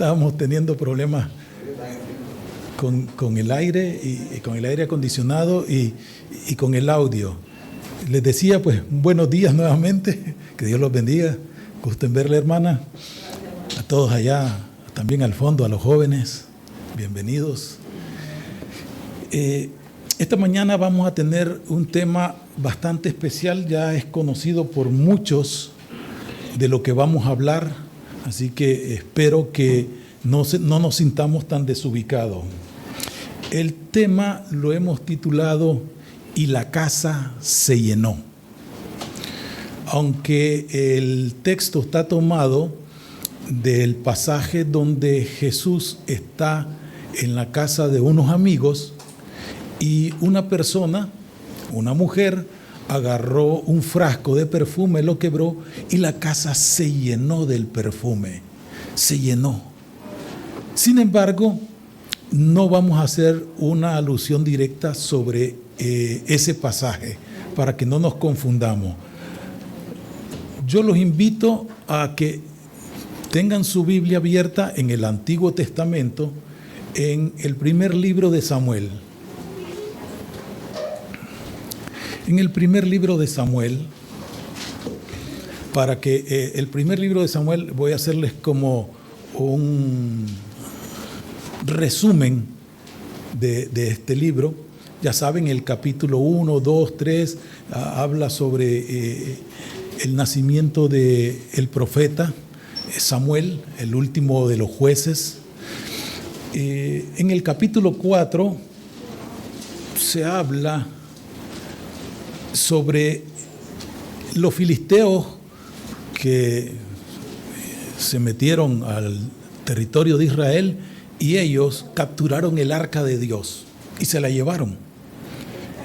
Estábamos teniendo problemas con el aire y con el aire acondicionado y con el audio. Les decía, pues, buenos días nuevamente, que Dios los bendiga. Gusto en verle, hermana. A todos allá, también al fondo, a los jóvenes, bienvenidos. Esta mañana vamos a tener un tema bastante especial, ya es conocido por muchos de lo que vamos a hablar, así que espero que no nos sintamos tan desubicados. El tema lo hemos titulado "Y la casa se llenó". Aunque el texto está tomado del pasaje donde Jesús está en la casa de unos amigos y una persona, una mujer, agarró un frasco de perfume, lo quebró y la casa se llenó del perfume, se llenó. Sin embargo, no vamos a hacer una alusión directa sobre ese pasaje para que no nos confundamos. Yo los invito a que tengan su Biblia abierta en el Antiguo Testamento, en el primer libro de Samuel. En el primer libro de Samuel, para que el primer libro de Samuel, voy a hacerles como un resumen de este libro. Ya saben, el capítulo 1, 2, 3 habla sobre el nacimiento del profeta Samuel, el último de los jueces. En el capítulo 4 se habla sobre los filisteos que se metieron al territorio de Israel y ellos capturaron el arca de Dios y se la llevaron.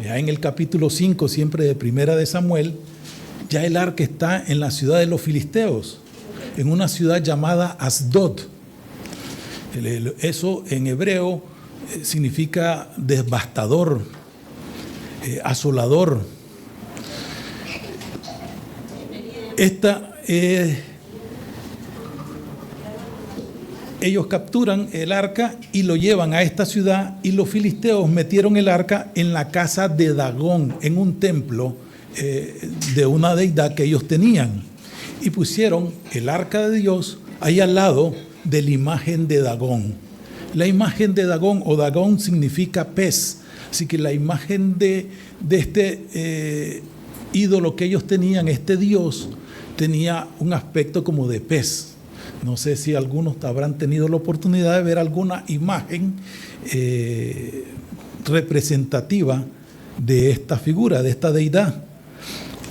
Ya en el capítulo 5, siempre de Primera de Samuel, ya el arca está en la ciudad de los filisteos, en una ciudad llamada Asdod. Eso en hebreo significa devastador, asolador. Ellos capturan el arca y lo llevan a esta ciudad, y los filisteos metieron el arca en la casa de Dagón, en un templo de una deidad que ellos tenían, y pusieron el arca de Dios ahí al lado de la imagen de Dagón. La imagen de Dagón, o Dagón significa pez, así que la imagen de este ídolo que ellos tenían, este dios, tenía un aspecto como de pez. No sé si algunos habrán tenido la oportunidad de ver alguna imagen representativa de esta figura, de esta deidad.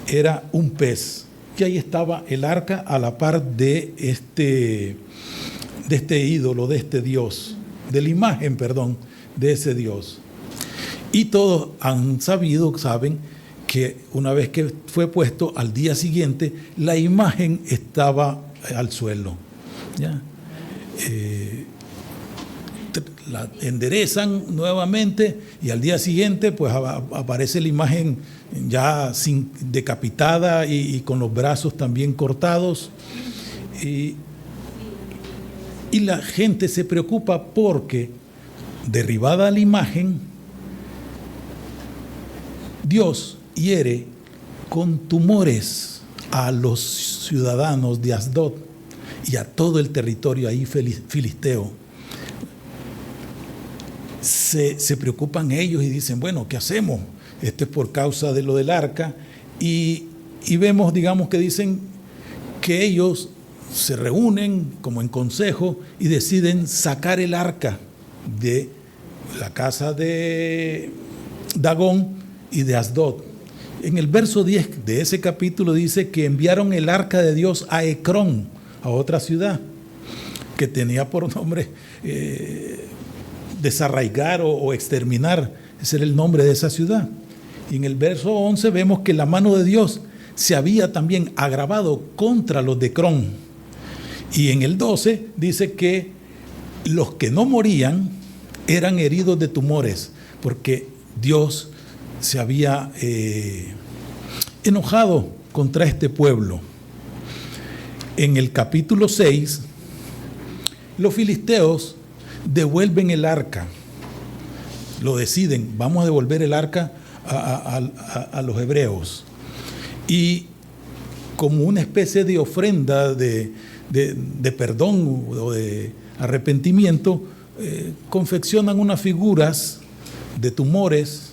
Era un pez. Y ahí estaba el arca a la par de este ídolo, de este dios, de la imagen, de ese dios. Y todos saben que una vez que fue puesto, al día siguiente, la imagen estaba al suelo. ¿Ya? La enderezan nuevamente y al día siguiente pues aparece la imagen ya decapitada y con los brazos también cortados, y la gente se preocupa porque, derribada la imagen, Dios hiere con tumores a los ciudadanos de Asdod y a todo el territorio ahí filisteo. Se preocupan ellos y dicen, bueno, ¿qué hacemos? Esto es por causa de lo del arca, y vemos, que dicen que ellos se reúnen como en consejo y deciden sacar el arca de la casa de Dagón y de Asdod. En el verso 10 de ese capítulo dice que enviaron el arca de Dios a Ecrón, a otra ciudad que tenía por nombre desarraigar o exterminar. Ese era el nombre de esa ciudad. Y en el verso 11 vemos que la mano de Dios se había también agravado contra los de Ecrón. Y en el 12 dice que los que no morían eran heridos de tumores, porque Dios se había enojado contra este pueblo. En el capítulo 6 Los filisteos devuelven el arca, lo deciden, vamos a devolver el arca a los hebreos. Y como una especie de ofrenda de perdón o de arrepentimiento, confeccionan unas figuras de tumores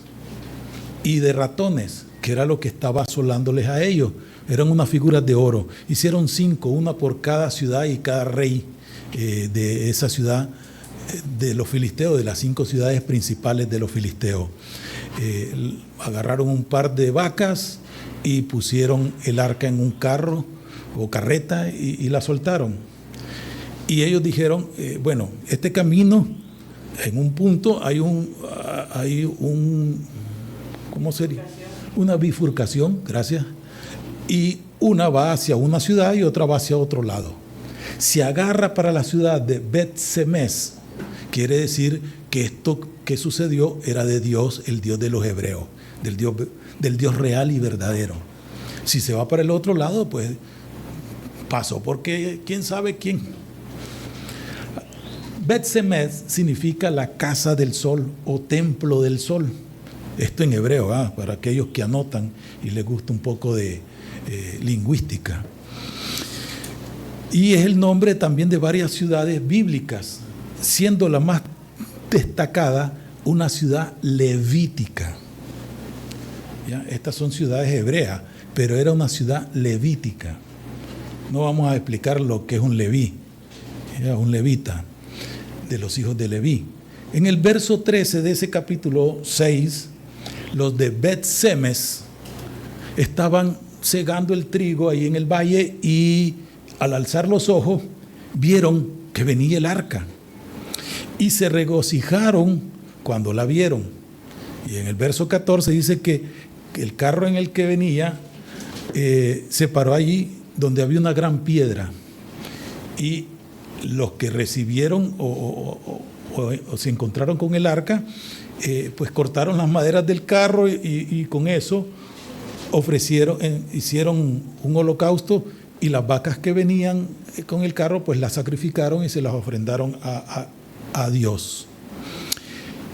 y de ratones, que era lo que estaba asolándoles a ellos. Eran unas figuras de oro. Hicieron 5, una por cada ciudad y cada rey de esa ciudad de los filisteos, de las 5 ciudades principales de los filisteos. Agarraron un par de vacas y pusieron el arca en un carro o carreta y la soltaron. Y ellos dijeron, bueno, este camino, en un punto hay un ¿cómo sería? Una bifurcación, gracias, y una va hacia una ciudad y otra va hacia otro lado. Se agarra para la ciudad de Bet-Semes, quiere decir que esto que sucedió era de Dios, el Dios de los hebreos, del Dios real y verdadero. Si se va para el otro lado, pues pasó porque quién sabe quién. Bet-Semes significa la casa del sol o templo del sol. Esto en hebreo, para aquellos que anotan y les gusta un poco de lingüística. Y es el nombre también de varias ciudades bíblicas, siendo la más destacada una ciudad levítica. ¿Ya? Estas son ciudades hebreas, pero era una ciudad levítica. No vamos a explicar lo que es un leví, era un levita, de los hijos de Leví. En el verso 13 de ese capítulo 6, los de Bet-Semes estaban segando el trigo ahí en el valle y al alzar los ojos vieron que venía el arca y se regocijaron cuando la vieron. Y en el verso 14 dice que el carro en el que venía se paró allí donde había una gran piedra, y los que recibieron o se encontraron con el arca, pues cortaron las maderas del carro y con eso hicieron un holocausto, y las vacas que venían con el carro pues las sacrificaron y se las ofrendaron a Dios.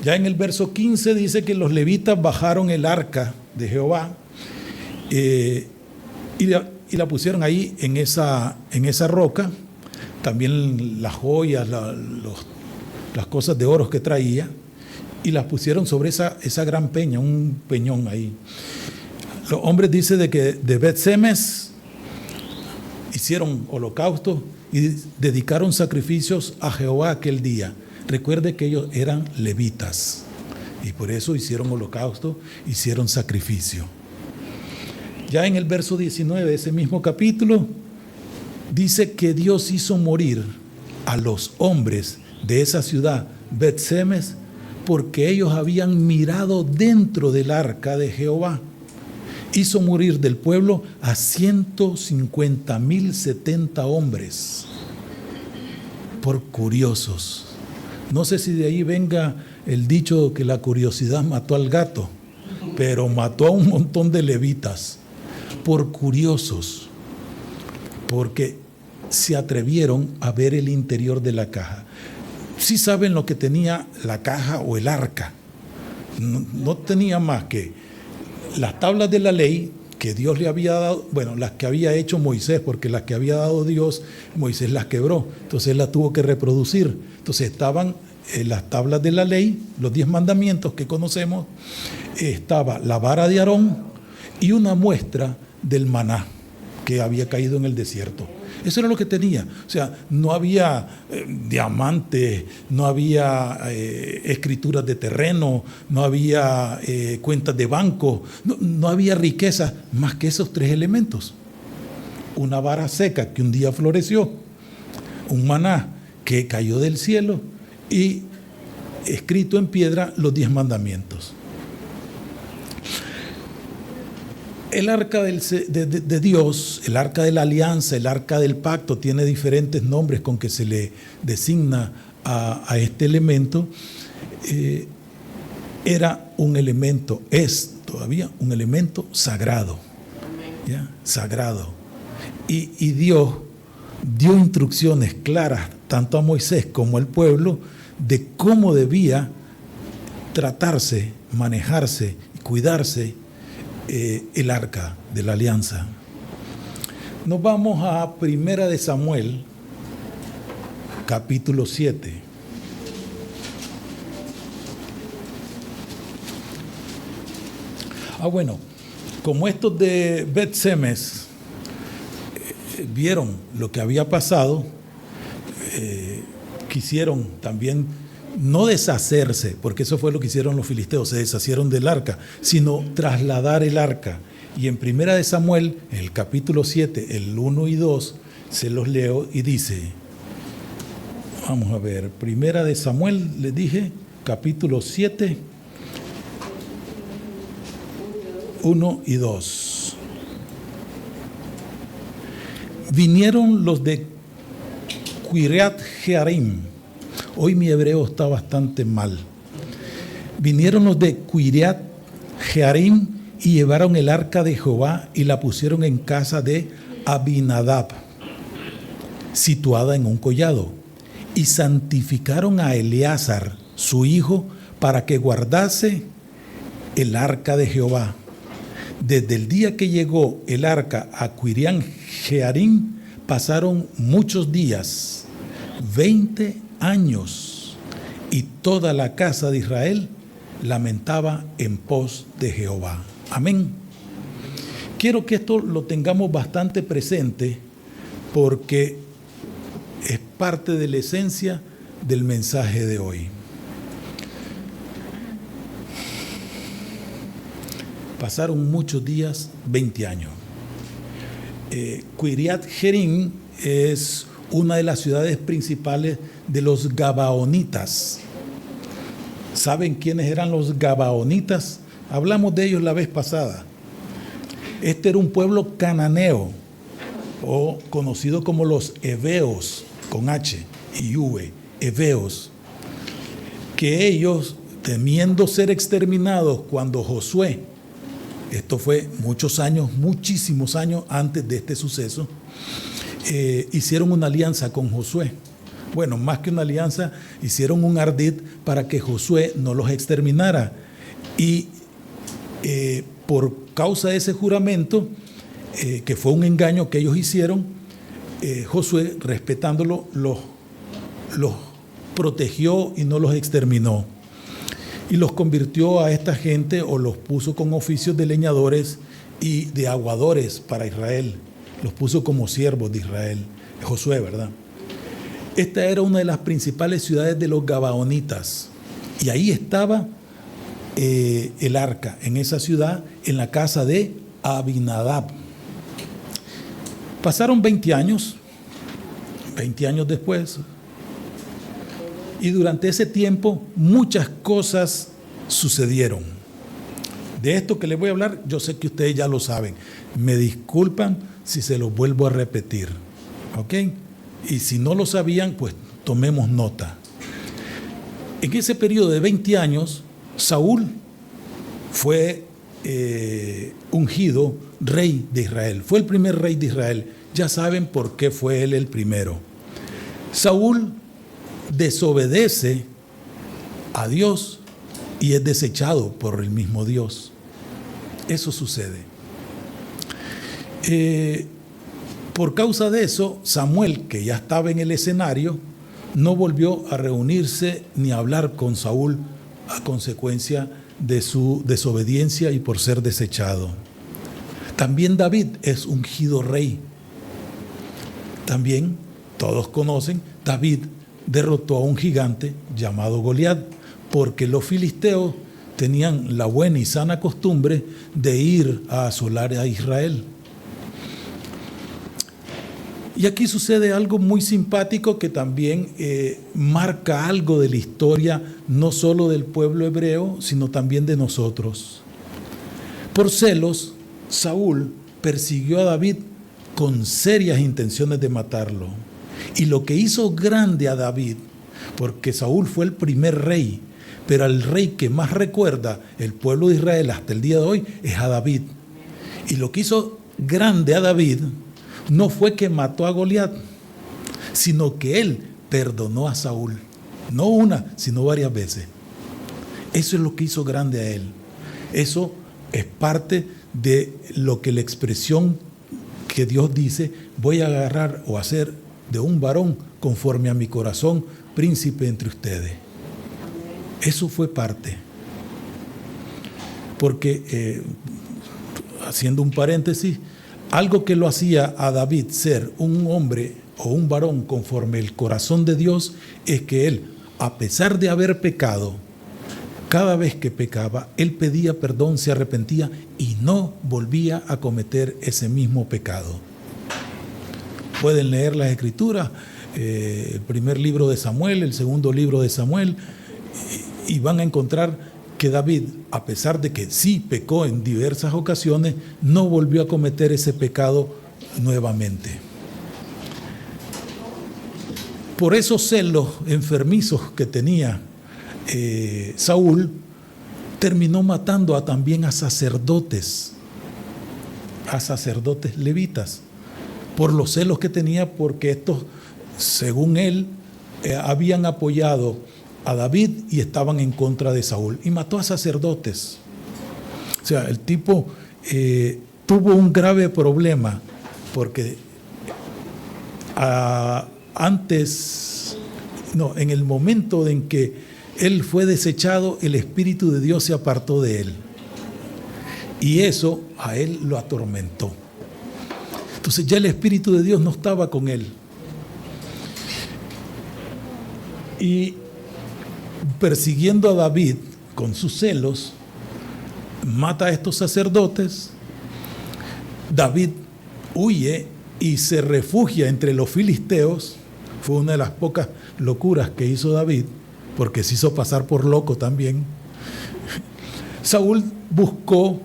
Ya en el verso 15 dice que los levitas bajaron el arca de Jehová y la pusieron ahí en esa roca. También las joyas, las cosas de oro que traía, y las pusieron sobre esa gran peña, un peñón ahí. Los hombres dicen de que de Bet-Semes hicieron holocaustos y dedicaron sacrificios a Jehová aquel día. Recuerde que ellos eran levitas y por eso hicieron holocausto, hicieron sacrificio. Ya en el verso 19 de ese mismo capítulo dice que Dios hizo morir a los hombres de esa ciudad, Bet-Semes, porque ellos habían mirado dentro del arca de Jehová. Hizo morir del pueblo a 150,070 hombres por curiosos. No sé si de ahí venga el dicho que la curiosidad mató al gato, pero mató a un montón de levitas por curiosos, porque se atrevieron a ver el interior de la caja. Sí saben lo que tenía la caja o el arca. No tenía más que las tablas de la ley que Dios le había dado, bueno, las que había hecho Moisés, porque las que había dado Dios, Moisés las quebró, entonces él las tuvo que reproducir. Entonces estaban las tablas de la ley, los 10 mandamientos que conocemos, estaba la vara de Aarón y una muestra del maná que había caído en el desierto. Eso era lo que tenía. O sea, no había diamantes, no había escrituras de terreno, no había cuentas de banco, no había riqueza más que esos 3 elementos. Una vara seca que un día floreció, un maná que cayó del cielo y escrito en piedra los 10 mandamientos. El arca de Dios, el arca de la alianza, el arca del pacto, tiene diferentes nombres con que se le designa a este elemento. Era un elemento, es todavía un elemento sagrado, ¿ya? Sagrado. Y Dios dio instrucciones claras tanto a Moisés como al pueblo de cómo debía tratarse, manejarse y cuidarse el arca de la alianza. Nos vamos a Primera de Samuel, capítulo 7. Bueno, como estos de Bet-Semes vieron lo que había pasado, quisieron también no deshacerse, porque eso fue lo que hicieron los filisteos, se deshacieron del arca, sino trasladar el arca. Y en Primera de Samuel, en el capítulo 7, el 1 y 2, se los leo y dice, vamos a ver, Primera de Samuel, les dije, capítulo 7, 1 y 2. Vinieron los de Kiriat Jearim. Hoy mi hebreo está bastante mal. Vinieron los de Kiriat Jearim y llevaron el arca de Jehová y la pusieron en casa de Abinadab, situada en un collado, y santificaron a Eleazar, su hijo, para que guardase el arca de Jehová. Desde el día que llegó el arca a Kiriat Jearim, pasaron muchos días, 20 años, y toda la casa de Israel lamentaba en pos de Jehová. Amén. Quiero que esto lo tengamos bastante presente porque es parte de la esencia del mensaje de hoy. Pasaron muchos días, 20 años. Kiriat Jearim es una de las ciudades principales de los Gabaonitas. ¿Saben quiénes eran los Gabaonitas? Hablamos de ellos la vez pasada. Este era un pueblo cananeo, o conocido como los Heveos, con H y V, Heveos, que ellos, temiendo ser exterminados cuando Josué, esto fue muchos años, muchísimos años antes de este suceso, hicieron una alianza con Josué. Bueno, más que una alianza, hicieron un ardid para que Josué no los exterminara. Y por causa de ese juramento, que fue un engaño que ellos hicieron, Josué, respetándolo, los protegió y no los exterminó. Y los convirtió a esta gente, o los puso con oficios de leñadores y de aguadores para Israel. Los puso como siervos de Israel. Josué, ¿verdad? Esta era una de las principales ciudades de los Gabaonitas. Y ahí estaba el arca, en esa ciudad, en la casa de Abinadab. Pasaron 20 años después, y durante ese tiempo muchas cosas sucedieron. De esto que les voy a hablar, yo sé que ustedes ya lo saben. Me disculpan si se los vuelvo a repetir, ¿ok? Y si no lo sabían, pues tomemos nota. En ese periodo de 20 años, Saúl fue ungido rey de Israel. Fue el primer rey de Israel. Ya saben por qué fue él el primero. Saúl desobedece a Dios y es desechado por el mismo Dios. Eso sucede. Por causa de eso, Samuel, que ya estaba en el escenario, no volvió a reunirse ni a hablar con Saúl a consecuencia de su desobediencia y por ser desechado. También David es ungido rey. También, todos conocen, David derrotó a un gigante llamado Goliat, porque los filisteos tenían la buena y sana costumbre de ir a asolar a Israel. Y aquí sucede algo muy simpático que también marca algo de la historia, no solo del pueblo hebreo, sino también de nosotros. Por celos, Saúl persiguió a David con serias intenciones de matarlo. Y lo que hizo grande a David, porque Saúl fue el primer rey, pero al rey que más recuerda el pueblo de Israel hasta el día de hoy es a David. Y lo que hizo grande a David no fue que mató a Goliat, sino que él perdonó a Saúl. No una, sino varias veces. Eso es lo que hizo grande a él. Eso es parte de lo que la expresión que Dios dice, voy a agarrar o hacer de un varón conforme a mi corazón, príncipe entre ustedes. Eso fue parte. Porque, haciendo un paréntesis, algo que lo hacía a David ser un hombre o un varón conforme el corazón de Dios es que él, a pesar de haber pecado, cada vez que pecaba, él pedía perdón, se arrepentía y no volvía a cometer ese mismo pecado. Pueden leer las Escrituras, el primer libro de Samuel, el segundo libro de Samuel, y van a encontrar que David, a pesar de que sí pecó en diversas ocasiones, no volvió a cometer ese pecado nuevamente. Por esos celos enfermizos que tenía Saúl, terminó matando también a sacerdotes levitas, por los celos que tenía, porque estos, según él, habían apoyado a David y estaban en contra de Saúl, y mató a sacerdotes. O sea, el tipo tuvo un grave problema, porque en el momento en que él fue desechado, el Espíritu de Dios se apartó de él. Y eso a él lo atormentó. Entonces ya el Espíritu de Dios no estaba con él. Y persiguiendo a David con sus celos, mata a estos sacerdotes. David huye y se refugia entre los filisteos. Fue una de las pocas locuras que hizo David, porque se hizo pasar por loco también. Saúl buscó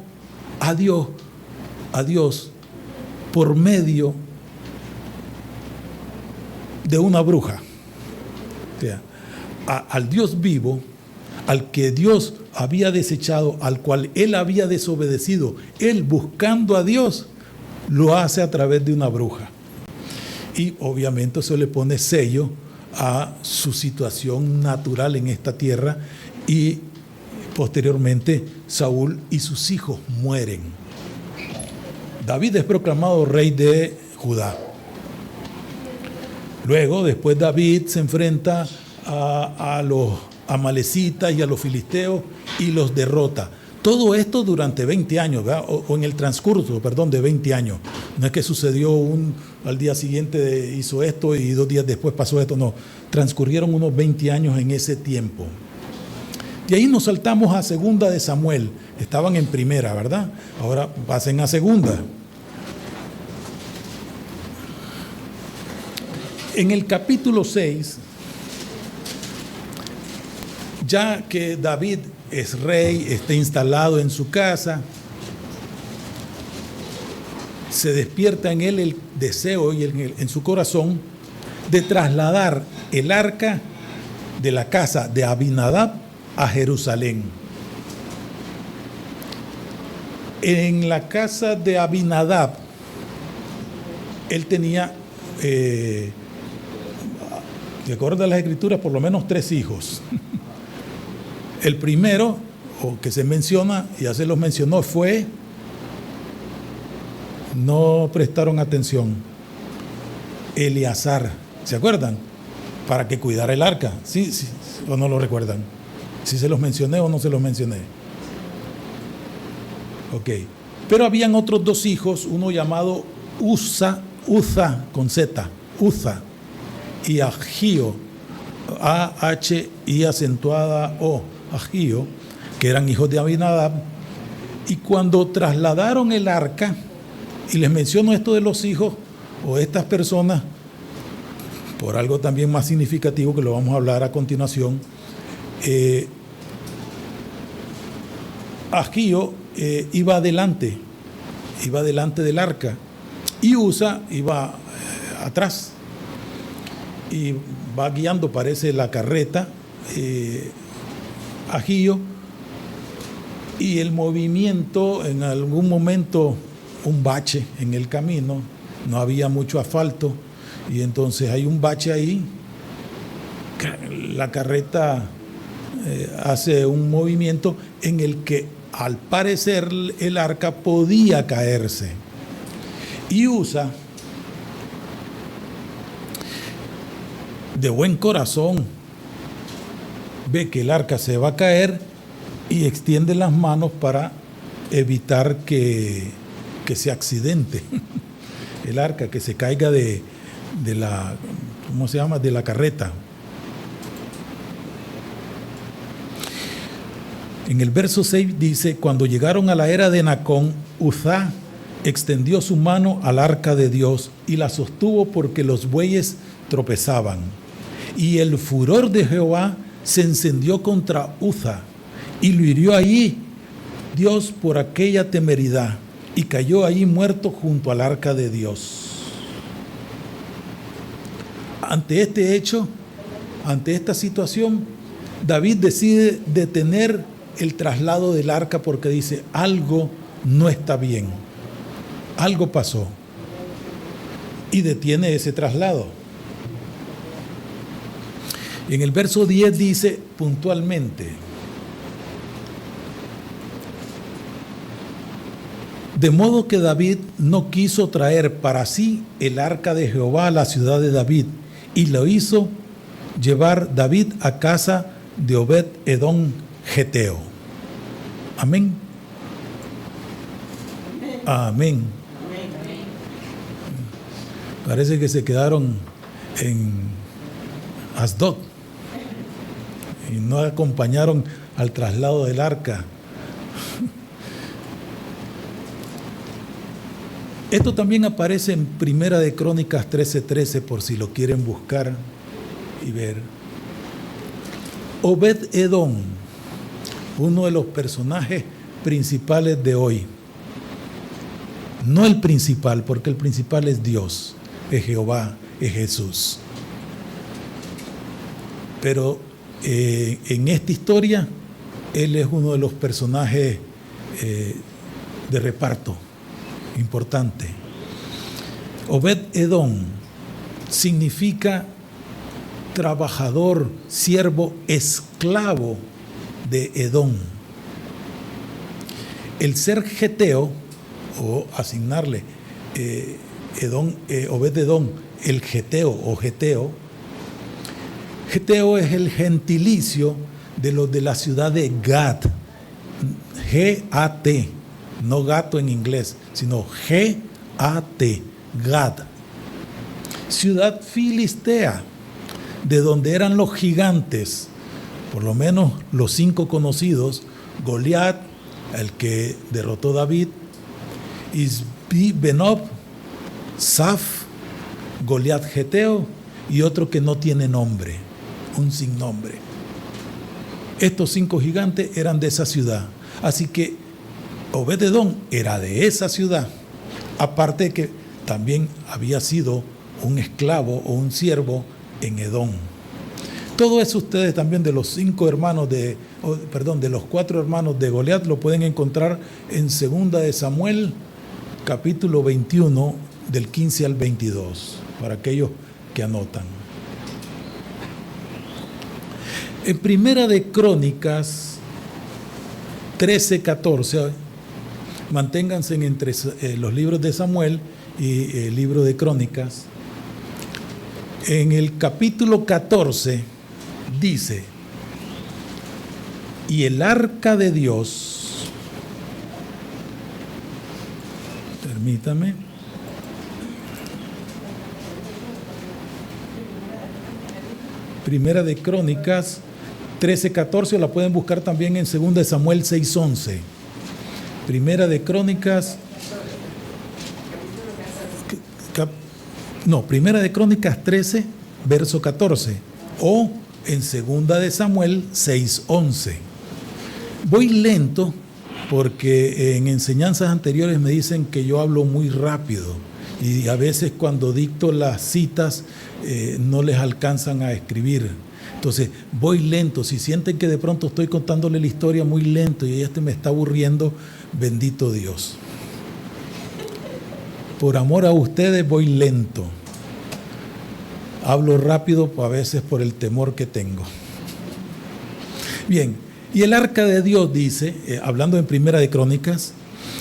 a Dios por medio de una bruja. O sea, al Dios vivo, al que Dios había desechado, al cual él había desobedecido, él buscando a Dios, lo hace a través de una bruja. Y obviamente eso le pone sello a su situación natural en esta tierra, y posteriormente Saúl y sus hijos mueren. David es proclamado rey de Judá. Luego, después David se enfrenta a los amalecitas y a los filisteos y los derrota. Todo esto durante 20 años, ¿verdad? O en el transcurso, de 20 años. No es que sucedió al día siguiente hizo esto y 2 días después pasó esto, no. Transcurrieron unos 20 años en ese tiempo. De ahí nos saltamos a segunda de Samuel. Estaban en primera, ¿verdad? Ahora pasen a segunda. En el capítulo 6, ya que David es rey, está instalado en su casa, se despierta en él el deseo y en su corazón de trasladar el arca de la casa de Abinadab a Jerusalén. En la casa de Abinadab, él tenía, de acuerdo a las Escrituras, por lo menos 3 hijos. El primero, o que se menciona, ya se los mencionó, fue, no prestaron atención, Eleazar. ¿Se acuerdan? Para que cuidara el arca. ¿Sí? ¿O no lo recuerdan? ¿Si se los mencioné o no se los mencioné? Ok. Pero habían otros 2 hijos, uno llamado Uza con Z, Uza, y Ahío, A-H-I acentuada O, Ahío, que eran hijos de Abinadab. Y cuando trasladaron el arca, y les menciono esto de los hijos o estas personas, por algo también más significativo que lo vamos a hablar a continuación, Ahío iba adelante del arca, y Uza iba atrás, y va guiando, parece, la carreta, Ahío, y el movimiento, en algún momento, un bache en el camino, no había mucho asfalto, y entonces hay un bache ahí, la carreta hace un movimiento en el que al parecer el arca podía caerse. Y Usa, de buen corazón, ve que el arca se va a caer y extiende las manos para evitar que se accidente el arca, que se caiga de la, ¿cómo se llama?, de la carreta. En el verso 6 dice: cuando llegaron a la era de Nacón, Uzá extendió su mano al arca de Dios y la sostuvo porque los bueyes tropezaban. Y el furor de Jehová se encendió contra Uzá y lo hirió allí Dios por aquella temeridad, y cayó allí muerto junto al arca de Dios. Ante este hecho, ante esta situación, David decide detener el traslado del arca porque dice: algo no está bien, algo pasó, y detiene ese traslado. En el verso 10 dice puntualmente: de modo que David no quiso traer para sí el arca de Jehová a la ciudad de David, y lo hizo llevar David a casa de Obed-Edom Geteo. Amén. Amén. Parece que se quedaron en Asdod y no acompañaron al traslado del arca. Esto también aparece en Primera de Crónicas 13:13, por si lo quieren buscar y ver. Obed-Edom, uno de los personajes principales de hoy. No el principal, porque el principal es Dios, es Jehová, es Jesús. Pero en esta historia, él es uno de los personajes de reparto importante. Obed-Edom significa trabajador, siervo, esclavo de Edom. El ser geteo, o asignarle Obed-Edom, el geteo o geteo. Geteo es el gentilicio de los de la ciudad de Gad, G-A-T, no gato en inglés, sino G-A-T, Gad. Ciudad filistea, de donde eran los gigantes, por lo menos los 5 conocidos: Goliat, el que derrotó David, Isbi-Benob, Saf, Goliat Geteo y otro que no tiene nombre, un sin nombre. Estos 5 gigantes eran de esa ciudad. Así que Obed-Edom era de esa ciudad, aparte de que también había sido un esclavo o un siervo en Edom. Todo eso ustedes también de los 5 hermanos de los 4 hermanos de Goliat lo pueden encontrar en 2 de Samuel, capítulo 21, del 15 al 22, para aquellos que anotan. En Primera de Crónicas 13:14, manténganse entre los libros de Samuel y el libro de Crónicas. En el capítulo 14 dice: y el arca de Dios, permítame, Primera de Crónicas 13:14, la pueden buscar también en 2 de Samuel 6:11. Primera de Crónicas, Primera de Crónicas 13, verso 14, o en 2 de Samuel 6:11. Voy lento porque en enseñanzas anteriores me dicen que yo hablo muy rápido y a veces cuando dicto las citas no les alcanzan a escribir. Entonces voy lento. Si sienten que de pronto estoy contándole la historia muy lento y me está aburriendo, bendito Dios. Por amor a ustedes voy lento. Hablo rápido a veces por el temor que tengo. Bien, y el arca de Dios dice, hablando en Primera de Crónicas,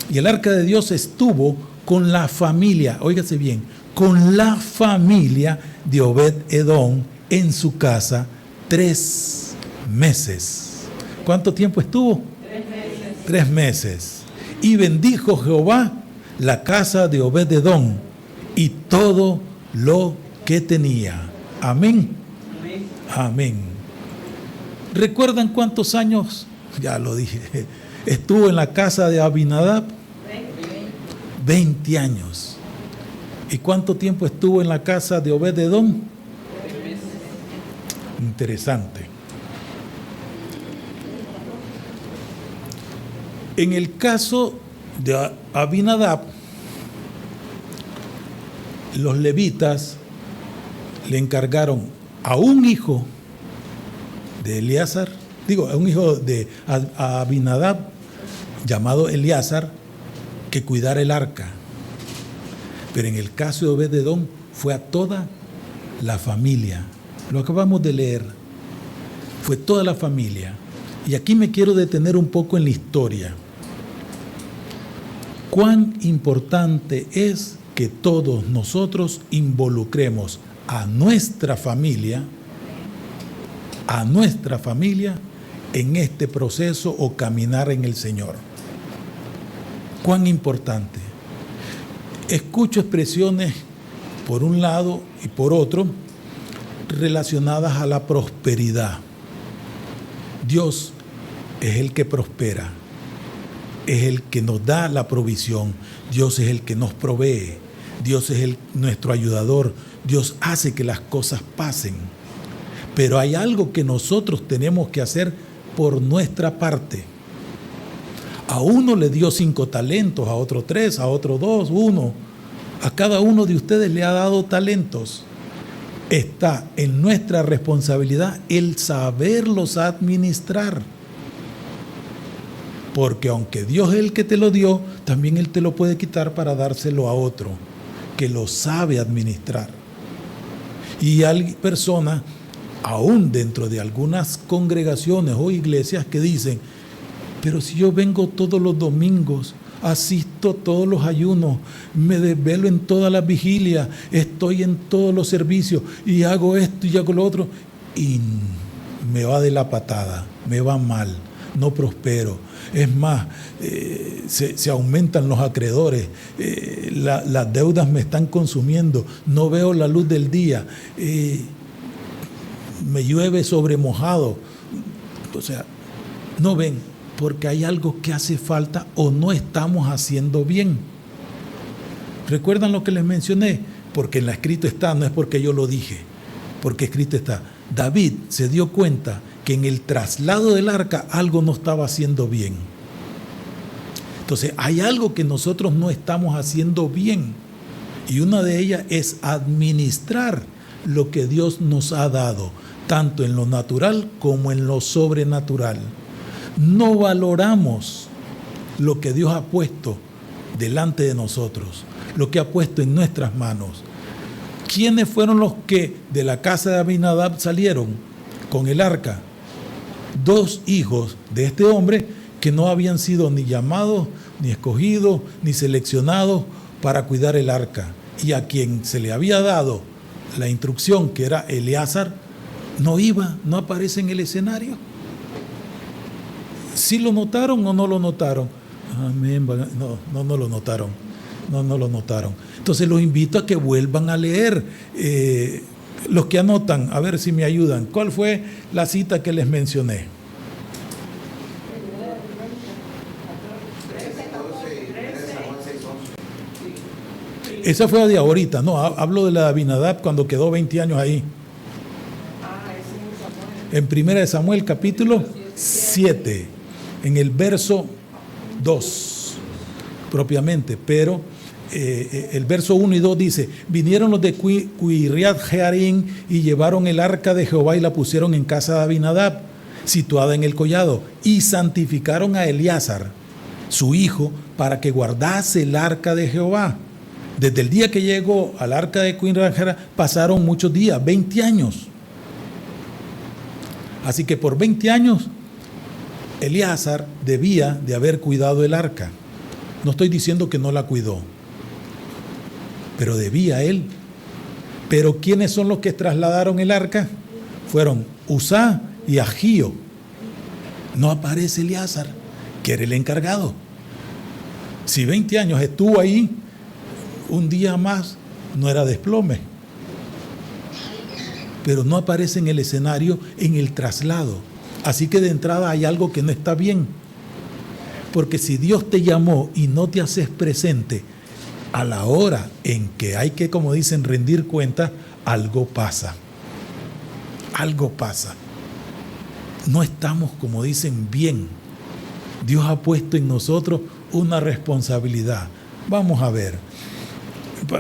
y el arca de Dios estuvo con la familia, óigase bien, con la familia de Obed-Edom en su casa 3 meses. ¿Cuánto tiempo estuvo? 3 meses. 3 meses. Y bendijo Jehová la casa de Obed-Edom y todo lo que tenía. Amén. Amén. Amén. ¿Recuerdan cuántos años? Ya lo dije. Estuvo en la casa de Abinadab. 20 años. ¿Y cuánto tiempo estuvo en la casa de Obed-Edom? 3 meses. Interesante. En el caso de Abinadab, los levitas le encargaron a un hijo de Eleazar, a un hijo de Abinadab, llamado Eleazar, que cuidara el arca. Pero en el caso de Obed-Edom fue a toda la familia. Lo acabamos de leer. Fue toda la familia. Y aquí me quiero detener un poco en la historia. Cuán importante es que todos nosotros involucremos a nuestra familia en este proceso o caminar en el Señor. Cuán importante. Escucho expresiones por un lado y por otro relacionadas a la prosperidad. Dios es el que prospera, es el que nos da la provisión, Dios es el que nos provee, Dios es nuestro ayudador, Dios hace que las cosas pasen. Pero hay algo que nosotros tenemos que hacer por nuestra parte. A uno le dio 5 talentos, a otro 3, a otro 2, 1. A cada uno de ustedes le ha dado talentos. Está en nuestra responsabilidad el saberlos administrar. Porque aunque Dios es el que te lo dio, también Él te lo puede quitar para dárselo a otro que lo sabe administrar. Y hay personas, aún dentro de algunas congregaciones o iglesias, que dicen: pero si yo vengo todos los domingos, asisto a todos los ayunos, me desvelo en todas las vigilias, estoy en todos los servicios y hago esto y hago lo otro, y me va de la patada, me va mal, no prospero. Es más, se aumentan los acreedores, las deudas me están consumiendo, no veo la luz del día, me llueve sobre mojado. O sea, no ven, porque hay algo que hace falta o no estamos haciendo bien. ¿Recuerdan lo que les mencioné? Porque en la escrito está, no es porque yo lo dije, porque escrito está. David se dio cuenta que en el traslado del arca algo no estaba haciendo bien. Entonces, hay algo que nosotros no estamos haciendo bien. Y una de ellas es administrar lo que Dios nos ha dado, tanto en lo natural como en lo sobrenatural. No valoramos lo que Dios ha puesto delante de nosotros, lo que ha puesto en nuestras manos. ¿Quiénes fueron los que de la casa de Abinadab salieron con el arca? 2 hijos de este hombre que no habían sido ni llamados, ni escogidos, ni seleccionados para cuidar el arca. Y a quien se le había dado la instrucción, que era Eleazar, no aparece en el escenario. ¿Sí lo notaron o no lo notaron? Amén. No lo notaron. No lo notaron. Entonces los invito a que vuelvan a leer. Los que anotan, a ver si me ayudan. ¿Cuál fue la cita que les mencioné? Esa fue la de ahorita, no, hablo de la de Abinadab cuando quedó 20 años ahí. En 1 Samuel capítulo 7, en el verso 2, propiamente, pero el verso 1 y 2 dice: vinieron los de Quiriat Jearim y llevaron el arca de Jehová y la pusieron en casa de Abinadab, situada en el collado, y santificaron a Eleazar, su hijo, para que guardase el arca de Jehová. Desde el día que llegó al arca de Cuinrajara pasaron muchos días, 20 años. Así que por 20 años Eleazar debía de haber cuidado el arca. No estoy diciendo que no la cuidó, pero debía él. Pero ¿quiénes son los que trasladaron el arca? Fueron Uzá y Agío. No aparece Eleazar, que era el encargado. Si 20 años estuvo ahí, un día más no era desplome. Pero no aparece en el escenario en el traslado. Así que de entrada hay algo que no está bien. Porque si Dios te llamó y no te haces presente a la hora en que hay que, como dicen, rendir cuenta, algo pasa. Algo pasa. No estamos, como dicen, bien. Dios ha puesto en nosotros una responsabilidad. Vamos a ver.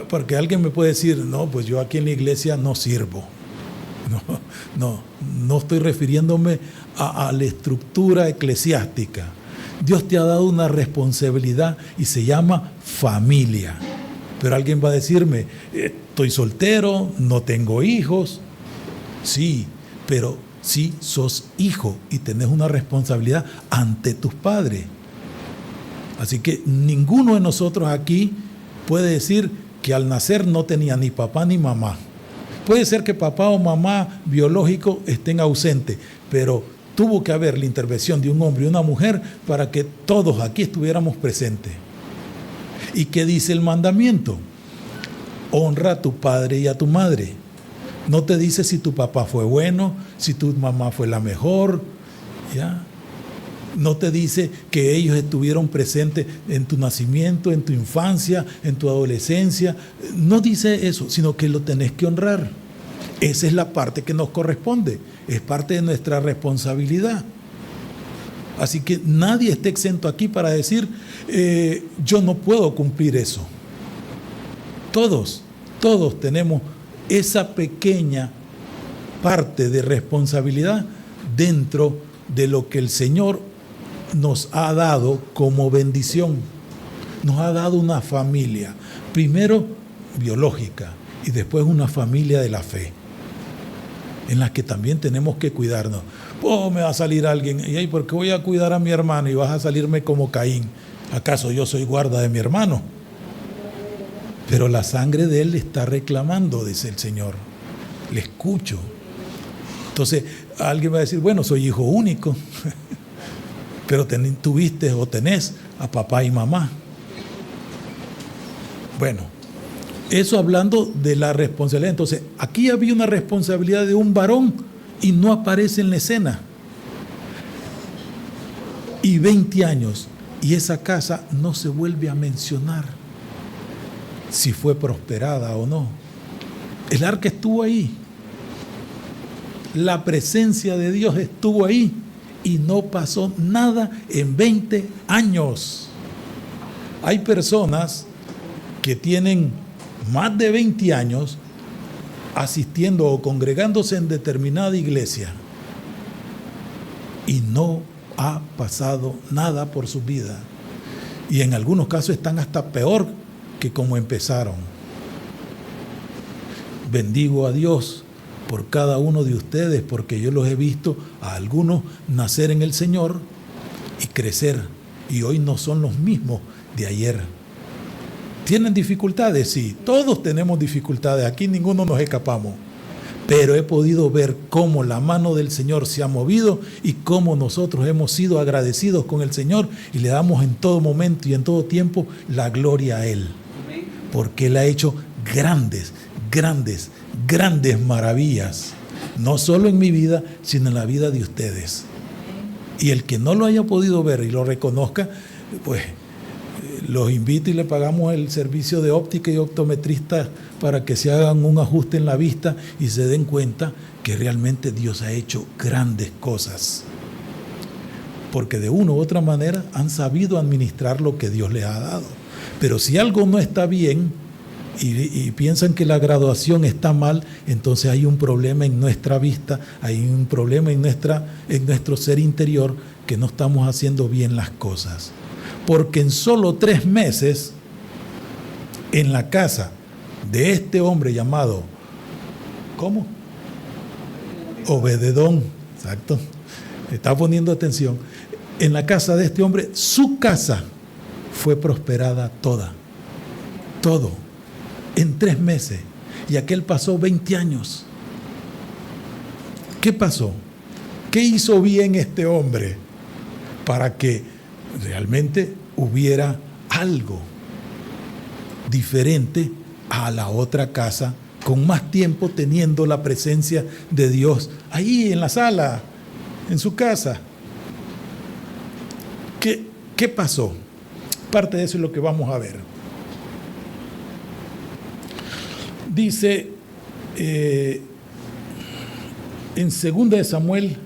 Porque alguien me puede decir, no, pues yo aquí en la iglesia no sirvo. No estoy refiriéndome a la estructura eclesiástica. Dios te ha dado una responsabilidad y se llama familia. Pero alguien va a decirme, estoy soltero, no tengo hijos. Sí, pero sí sos hijo y tenés una responsabilidad ante tus padres. Así que ninguno de nosotros aquí puede decir que al nacer no tenía ni papá ni mamá. Puede ser que papá o mamá biológico estén ausentes, pero tuvo que haber la intervención de un hombre y una mujer para que todos aquí estuviéramos presentes. ¿Y qué dice el mandamiento? Honra a tu padre y a tu madre. No te dice si tu papá fue bueno, si tu mamá fue la mejor, ¿ya? No te dice que ellos estuvieron presentes en tu nacimiento, en tu infancia, en tu adolescencia. No dice eso, sino que lo tenés que honrar. Esa es la parte que nos corresponde. Es parte de nuestra responsabilidad. Así que nadie esté exento aquí para decir, yo no puedo cumplir eso. Todos tenemos esa pequeña parte de responsabilidad dentro de lo que el Señor nos ha dado como bendición. Nos ha dado una familia, primero biológica y después una familia de la fe, en la que también tenemos que cuidarnos. Me va a salir alguien, ¿y por qué voy a cuidar a mi hermano y vas a salirme como Caín? ¿Acaso yo soy guarda de mi hermano? Pero la sangre de él le está reclamando, dice el Señor. Le escucho. Entonces, alguien va a decir, bueno, soy hijo único. Pero tuviste o tenés a papá y mamá. Bueno, eso hablando de la responsabilidad. Entonces, aquí había una responsabilidad de un varón y no aparece en la escena. Y 20 años, y esa casa no se vuelve a mencionar si fue prosperada o no. El arca estuvo ahí. La presencia de Dios estuvo ahí. Y no pasó nada en 20 años. Hay personas que tienen más de 20 años asistiendo o congregándose en determinada iglesia y no ha pasado nada por su vida. Y en algunos casos están hasta peor que como empezaron. Bendigo a Dios por cada uno de ustedes, porque yo los he visto a algunos nacer en el Señor y crecer, y hoy no son los mismos de ayer. ¿Tienen dificultades? Sí, todos tenemos dificultades, aquí ninguno nos escapamos, pero he podido ver cómo la mano del Señor se ha movido y cómo nosotros hemos sido agradecidos con el Señor y le damos en todo momento y en todo tiempo la gloria a Él, porque Él ha hecho grandes maravillas, no solo en mi vida, sino en la vida de ustedes. Y el que no lo haya podido ver y lo reconozca, pues los invito y le pagamos el servicio de óptica y optometrista para que se hagan un ajuste en la vista y se den cuenta que realmente Dios ha hecho grandes cosas. Porque de una u otra manera han sabido administrar lo que Dios les ha dado. Pero si algo no está bien, y piensan que la graduación está mal, entonces hay un problema en nuestra vista, hay un problema en nuestro ser interior, que no estamos haciendo bien las cosas. Porque en solo 3 meses en la casa de este hombre llamado, ¿cómo? Obededón, exacto, está poniendo atención. En la casa de este hombre, su casa fue prosperada toda, todo, en 3 meses. Y aquel pasó 20 años. ¿Qué pasó? ¿Qué hizo bien este hombre para que realmente hubiera algo diferente a la otra casa, con más tiempo teniendo la presencia de Dios ahí en la sala, en su casa? ¿Qué pasó? Parte de eso es lo que vamos a ver. Dice en 2 de Samuel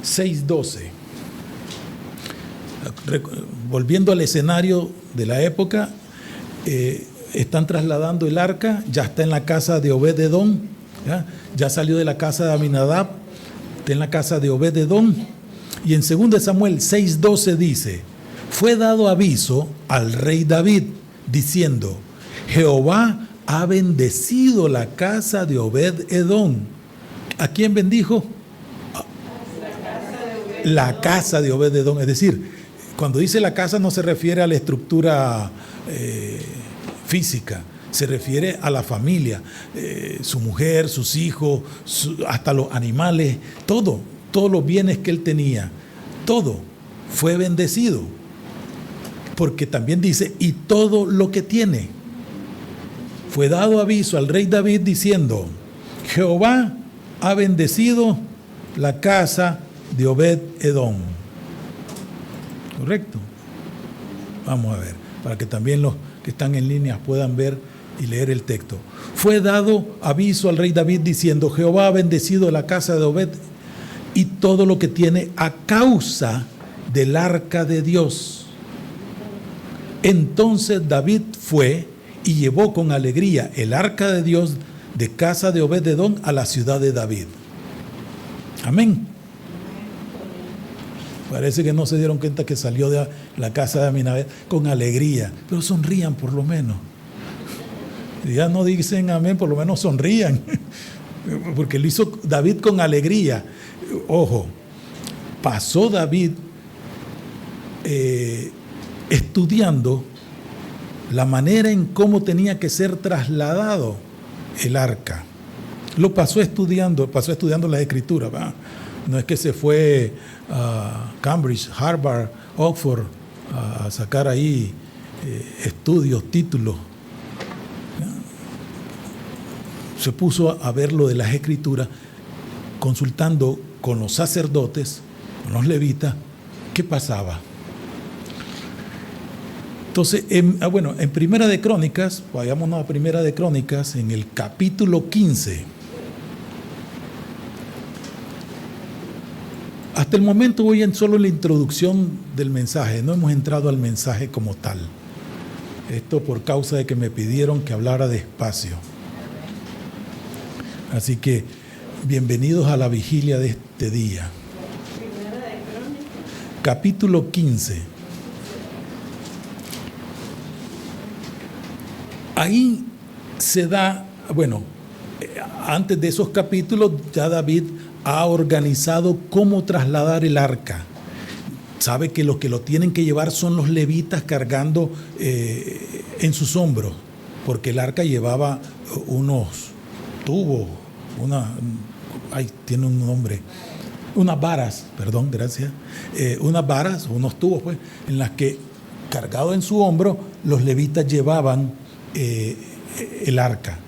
6:12, volviendo al escenario de la época, están trasladando el arca, ya está en la casa de Obed-edom, ya salió de la casa de Aminadab, está en la casa de Obed-edom. Y en 2 de Samuel 6:12 dice: fue dado aviso al rey David diciendo: Jehová ha bendecido la casa de Obed-edom. ¿A quién bendijo? La casa de Obed-edom. Es decir, cuando dice la casa no se refiere a la estructura física, se refiere a la familia, su mujer, sus hijos, hasta los animales, todos los bienes que él tenía, todo fue bendecido. Porque también dice, y todo lo que tiene. Fue dado aviso al rey David diciendo: Jehová ha bendecido la casa de Obed-edom. ¿Correcto? Vamos a ver, para que también los que están en línea puedan ver y leer el texto. Fue dado aviso al rey David diciendo: Jehová ha bendecido la casa de Obed y todo lo que tiene a causa del arca de Dios. Entonces David fue y llevó con alegría el arca de Dios de casa de Obed-edom a la ciudad de David. Amén. Parece que no se dieron cuenta que salió de la casa de Aminadab con alegría, pero sonrían por lo menos. Ya no dicen amén, por lo menos sonrían, porque lo hizo David con alegría. Ojo, pasó David estudiando la manera en cómo tenía que ser trasladado el arca. Lo pasó estudiando las escrituras, ¿verdad? No es que se fue a Cambridge, Harvard, Oxford a sacar ahí estudios, títulos. Se puso a ver lo de las escrituras, consultando con los sacerdotes, con los levitas, qué pasaba. Entonces, en Primera de Crónicas, vayámonos a Primera de Crónicas, en el capítulo 15. Hasta el momento voy en solo la introducción del mensaje, no hemos entrado al mensaje como tal. Esto por causa de que me pidieron que hablara despacio. Así que, bienvenidos a la vigilia de este día. Capítulo 15. Ahí se da, antes de esos capítulos ya David ha organizado cómo trasladar el arca. Sabe que los que lo tienen que llevar son los levitas cargando en sus hombros, porque el arca llevaba unos tubos, tiene un nombre, unas varas, unos tubos, pues, en las que, cargado en su hombro, los levitas llevaban el arca.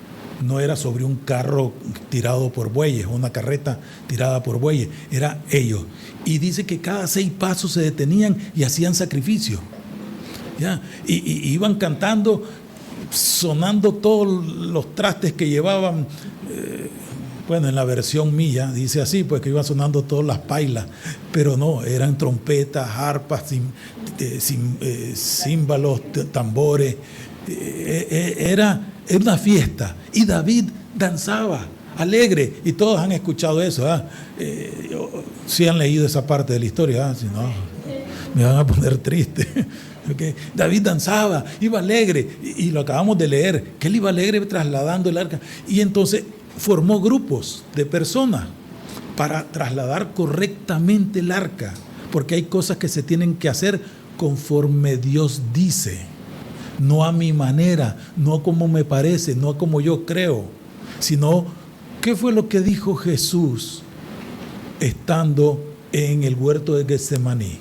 No era sobre un carro tirado por bueyes, una carreta tirada por bueyes, era ellos. Y dice que cada 6 pasos se detenían y hacían sacrificio. ¿Ya? Y iban cantando, sonando todos los trastes que llevaban. En la versión mía dice así, pues que iban sonando todas las pailas, pero no, eran trompetas, arpas, címbalos, tambores. Era una fiesta y David danzaba alegre, y todos han escuchado eso. Si han leído esa parte de la historia, si no me van a poner triste. ¿Okay? David danzaba, iba alegre, y lo acabamos de leer, que él iba alegre trasladando el arca. Y entonces formó grupos de personas para trasladar correctamente el arca, porque hay cosas que se tienen que hacer conforme Dios dice, no a mi manera, no como me parece, no como yo creo, sino ¿qué fue lo que dijo Jesús estando en el huerto de Getsemaní?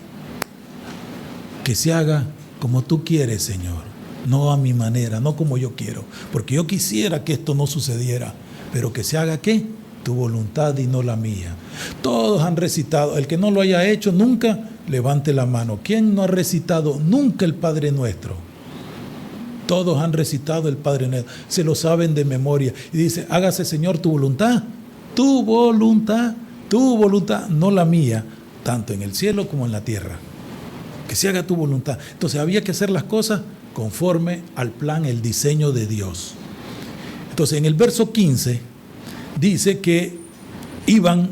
Que se haga como tú quieres, Señor, no a mi manera, no como yo quiero, porque yo quisiera que esto no sucediera, pero que se haga ¿qué? Tu voluntad y no la mía. Todos han recitado, el que no lo haya hecho nunca, levante la mano. ¿Quién no ha recitado nunca el Padre Nuestro? Todos han recitado el Padre Nuestro, se lo saben de memoria. Y dice, hágase Señor tu voluntad, no la mía, tanto en el cielo como en la tierra. Que se haga tu voluntad. Entonces había que hacer las cosas conforme al plan, el diseño de Dios. Entonces en el verso 15 dice que iban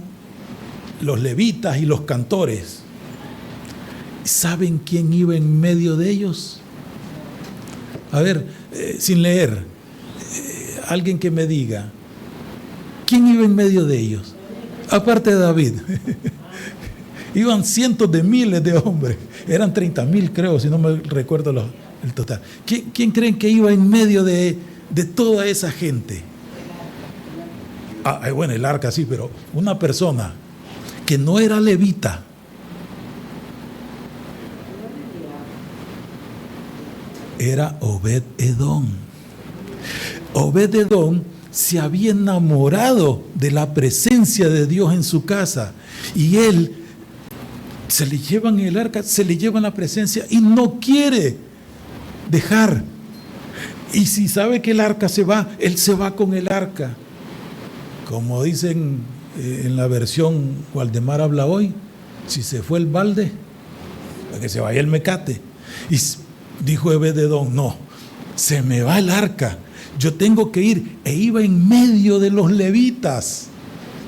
los levitas y los cantores. ¿Saben quién iba en medio de ellos? A ver, sin leer, alguien que me diga, ¿quién iba en medio de ellos? Aparte de David. Iban cientos de miles de hombres. Eran 30,000, creo, si no me recuerdo el total. ¿Quién creen que iba en medio de toda esa gente? Bueno, el arca sí, pero una persona que no era levita. Era Obed-Edom. Obed-Edom se había enamorado de la presencia de Dios en su casa. Y él se le llevan el arca, se le llevan la presencia y no quiere dejar. Y si sabe que el arca se va, él se va con el arca. Como dicen en la versión Waldemar habla hoy, si se fue el balde, para que se vaya el mecate. Y dijo Obed-Edom, no, se me va el arca, yo tengo que ir. E iba en medio de los levitas,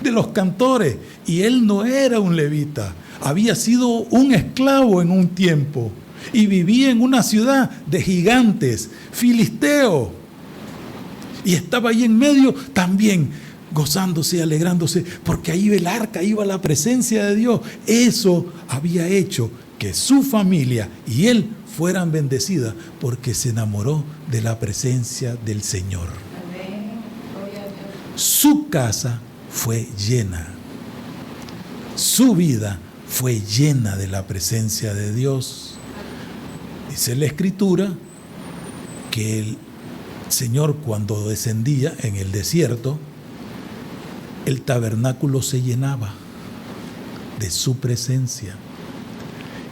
de los cantores, y él no era un levita, había sido un esclavo en un tiempo y vivía en una ciudad de gigantes, filisteo, y estaba ahí en medio también gozándose, alegrándose, porque ahí iba el arca, iba la presencia de Dios. Eso había hecho que su familia y él fueran bendecidas, porque se enamoró de la presencia del Señor. Su casa fue llena, su vida fue llena de la presencia de Dios. Dice la Escritura que el Señor, cuando descendía en el desierto, el tabernáculo se llenaba de su presencia.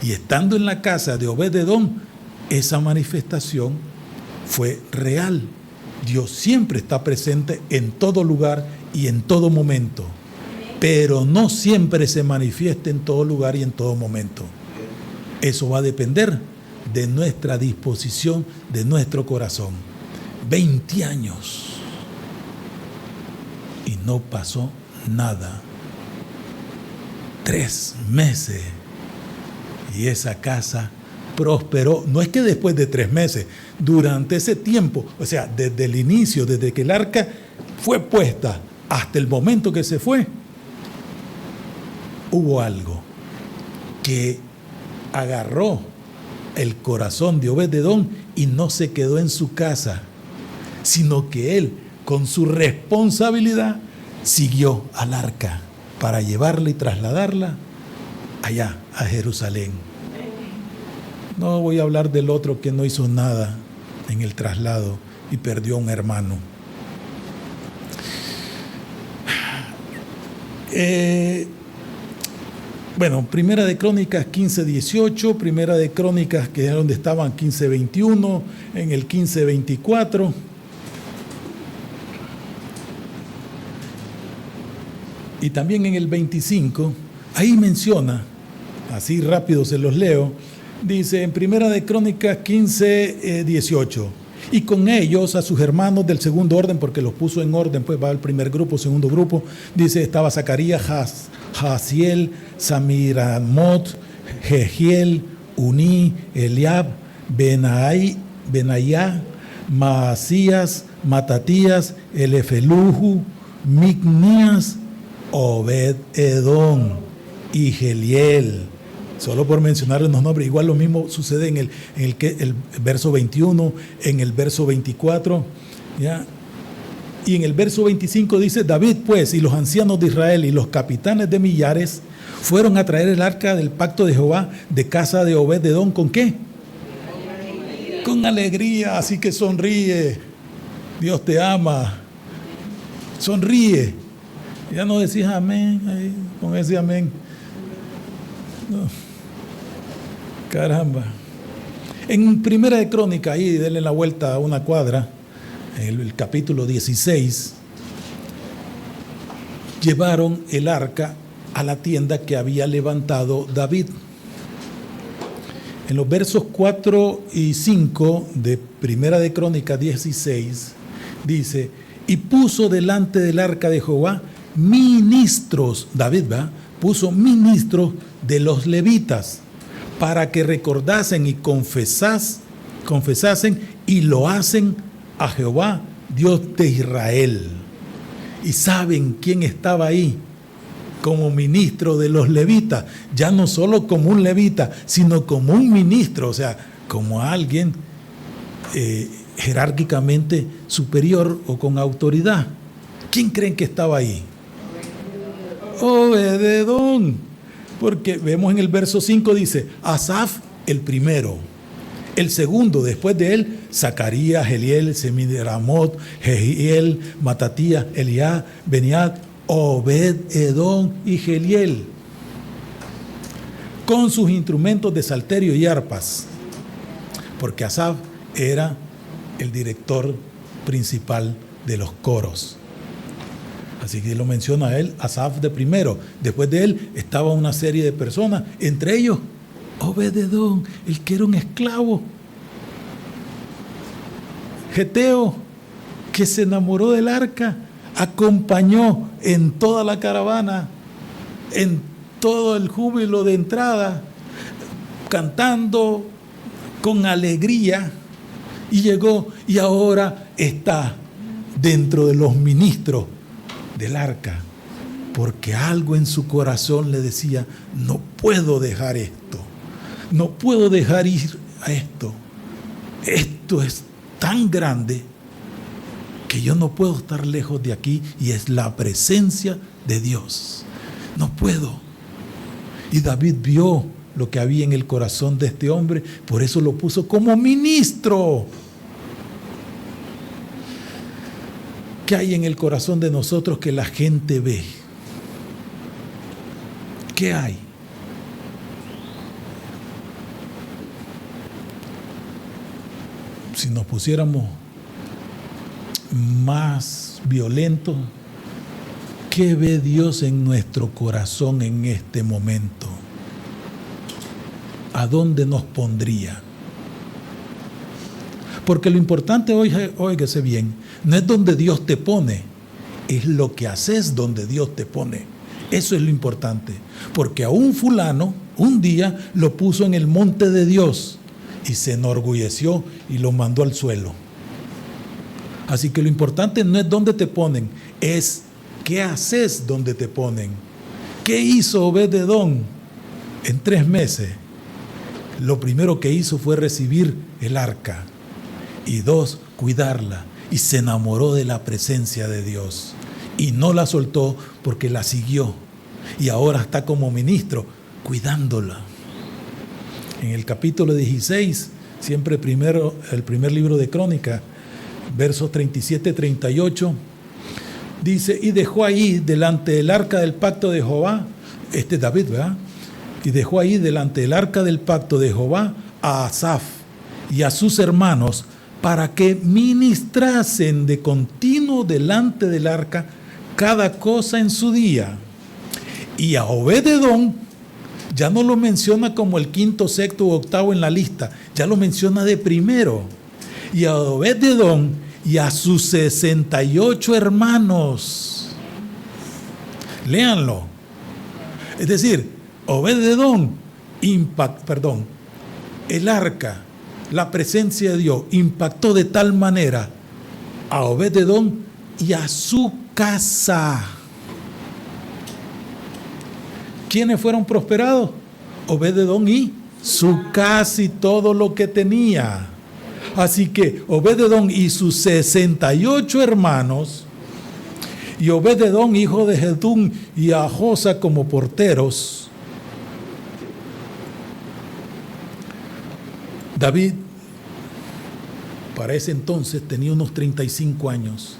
Y estando en la casa de Obed-Edom, esa manifestación fue real. Dios siempre está presente en todo lugar y en todo momento, pero no siempre se manifiesta en todo lugar y en todo momento. Eso va a depender de nuestra disposición, de nuestro corazón. 20 años y no pasó nada. 3 meses y esa casa prosperó. No es que después de 3 meses, durante ese tiempo, o sea, desde el inicio, desde que el arca fue puesta hasta el momento que se fue, hubo algo que agarró el corazón de Obed-Edom y no se quedó en su casa, sino que él, con su responsabilidad, siguió al arca para llevarla y trasladarla allá a Jerusalén. No voy a hablar del otro que no hizo nada en el traslado y perdió a un hermano. Bueno, Primera de Crónicas 15:18, Primera de Crónicas, que es donde estaban, 15:21, en el 15:24. Y también en el 25, ahí menciona, así rápido se los leo, dice en Primera de Crónicas 15:18, y con ellos a sus hermanos del segundo orden, porque los puso en orden, pues va el primer grupo, segundo grupo, dice, estaba Zacarías, Jaasiel, Samiramot, Jehiel, Uní, Eliab, Benayá, Maasías, Matatías, Elefeluhu, Micnías, Obed-Edom y Geliel. Solo por mencionar los nombres. Igual lo mismo sucede en el verso 21, en el verso 24, ¿ya? Y en el verso 25 dice: David pues y los ancianos de Israel y los capitanes de millares fueron a traer el arca del pacto de Jehová de casa de Obed-Edom. ¿Con qué? Con alegría. Así que sonríe. Dios te ama. Sonríe. Ya no decís amén. Ahí, con ese amén. No. Caramba. En Primera de Crónica, ahí denle la vuelta a una cuadra, en el capítulo 16, llevaron el arca a la tienda que había levantado David. En los versos 4 y 5 de Primera de Crónica 16 dice: y puso delante del arca de Jehová ministros, David, ¿verdad? Puso ministros de los levitas para que recordasen y confesasen y lo hacen a Jehová, Dios de Israel. ¿Y saben quién estaba ahí como ministro de los levitas? Ya no solo como un levita, sino como un ministro, o sea, como alguien jerárquicamente superior o con autoridad. ¿Quién creen que estaba ahí? Obed-Edom. Porque vemos en el verso 5 dice: Asaf el primero, el segundo después de él, Zacarías, Geliel, Semiramot, Jehiel, Matatías, Eliá, Beniad, Obed-Edom y Geliel, con sus instrumentos de salterio y arpas, porque Asaf era el director principal de los coros. Así que lo menciona él, Asaf de primero. Después de él estaba una serie de personas, entre ellos Obed-Edom, el que era un esclavo. Geteo, que se enamoró del arca, acompañó en toda la caravana, en todo el júbilo de entrada, cantando con alegría, y llegó y ahora está dentro de los ministros del arca, porque algo en su corazón le decía: no puedo dejar esto, no puedo dejar ir a esto. Esto es tan grande que yo no puedo estar lejos de aquí, y es la presencia de Dios. No puedo. Y David vio lo que había en el corazón de este hombre, por eso lo puso como ministro. ¿Qué hay en el corazón de nosotros que la gente ve? ¿Qué hay? Si nos pusiéramos más violentos, ¿qué ve Dios en nuestro corazón en este momento? ¿A dónde nos pondría? Porque lo importante, óigase bien, no es donde Dios te pone, es lo que haces donde Dios te pone. Eso es lo importante. Porque a un fulano, un día lo puso en el monte de Dios y se enorgulleció y lo mandó al suelo. Así que lo importante no es dónde te ponen, es qué haces donde te ponen. ¿Qué hizo Obed-Edom en 3 meses? Lo primero que hizo fue recibir el arca. Y 2, cuidarla. Y se enamoró de la presencia de Dios. Y no la soltó porque la siguió. Y ahora está como ministro, cuidándola. En el capítulo 16, siempre el primer libro de Crónica, versos 37-38, dice: y dejó ahí delante del arca del pacto de Jehová, David, ¿verdad? Y dejó ahí delante del arca del pacto de Jehová a Asaf y a sus hermanos, para que ministrasen de continuo delante del arca cada cosa en su día. Y a Obed-Edom ya no lo menciona como el 5º, 6º u 8º en la lista, ya lo menciona de primero. Y a Obed-Edom y a sus 68 hermanos. Léanlo. Es decir, Obed-Edom, el arca la presencia de Dios impactó de tal manera a Obed-edom y a su casa. ¿Quiénes fueron prosperados? Obed-edom y su casa y todo lo que tenía. Así que Obed-edom y sus 68 hermanos, y Obed-edom, hijo de Jedún, y a Josa como porteros. David, para ese entonces, tenía unos 35 años.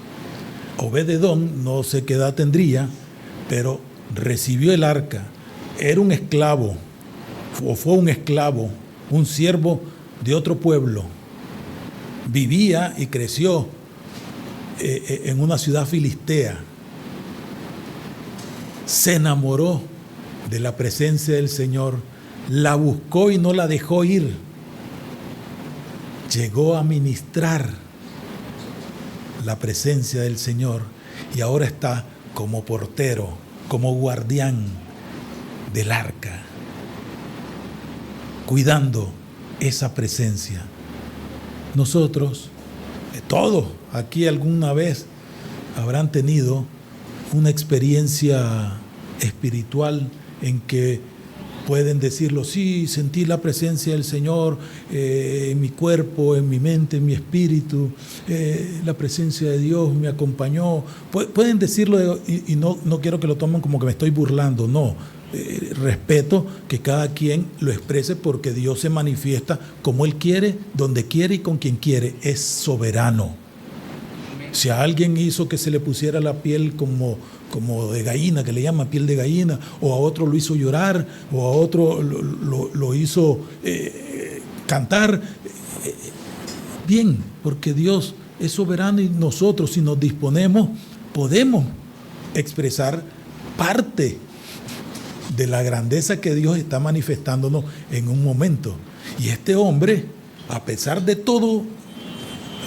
Obed-edom, no sé qué edad tendría, pero recibió el arca. Era un esclavo, o fue un esclavo, un siervo de otro pueblo. Vivía y creció en una ciudad filistea. Se enamoró de la presencia del Señor, la buscó y no la dejó ir. Llegó a ministrar la presencia del Señor y ahora está como portero, como guardián del arca, cuidando esa presencia. Nosotros, todos aquí alguna vez habrán tenido una experiencia espiritual en que pueden decirlo, sí, sentí la presencia del Señor en mi cuerpo, en mi mente, en mi espíritu, la presencia de Dios me acompañó. Pueden decirlo y no quiero que lo tomen como que me estoy burlando, no. Respeto que cada quien lo exprese porque Dios se manifiesta como Él quiere, donde quiere y con quien quiere. Es soberano. Si a alguien hizo que se le pusiera la piel como de gallina, que le llama piel de gallina, o a otro lo hizo llorar, o a otro lo hizo cantar, bien, porque Dios es soberano y nosotros, si nos disponemos, podemos expresar parte de la grandeza que Dios está manifestándonos en un momento. Y este hombre, a pesar de todo,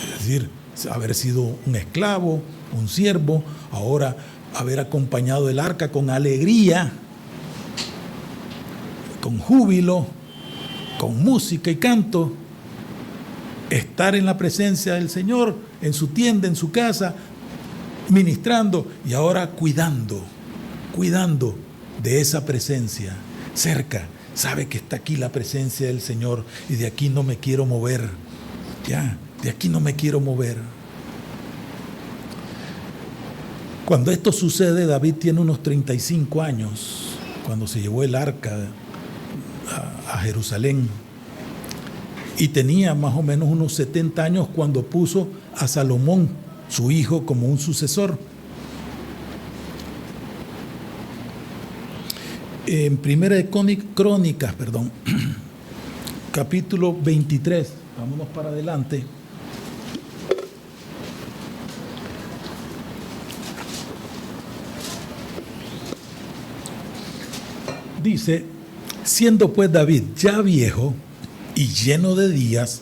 es decir, haber sido un esclavo, un siervo, ahora haber acompañado el arca con alegría, con júbilo, con música y canto, estar en la presencia del Señor, en su tienda, en su casa, ministrando y ahora cuidando de esa presencia, cerca, sabe que está aquí la presencia del Señor y de aquí no me quiero mover, ya, de aquí no me quiero mover. Cuando esto sucede, David tiene unos 35 años, cuando se llevó el arca a Jerusalén, y tenía más o menos unos 70 años cuando puso a Salomón, su hijo, como un sucesor. En Primera de Crónicas, capítulo 23, vámonos para adelante. Dice, siendo pues David ya viejo y lleno de días,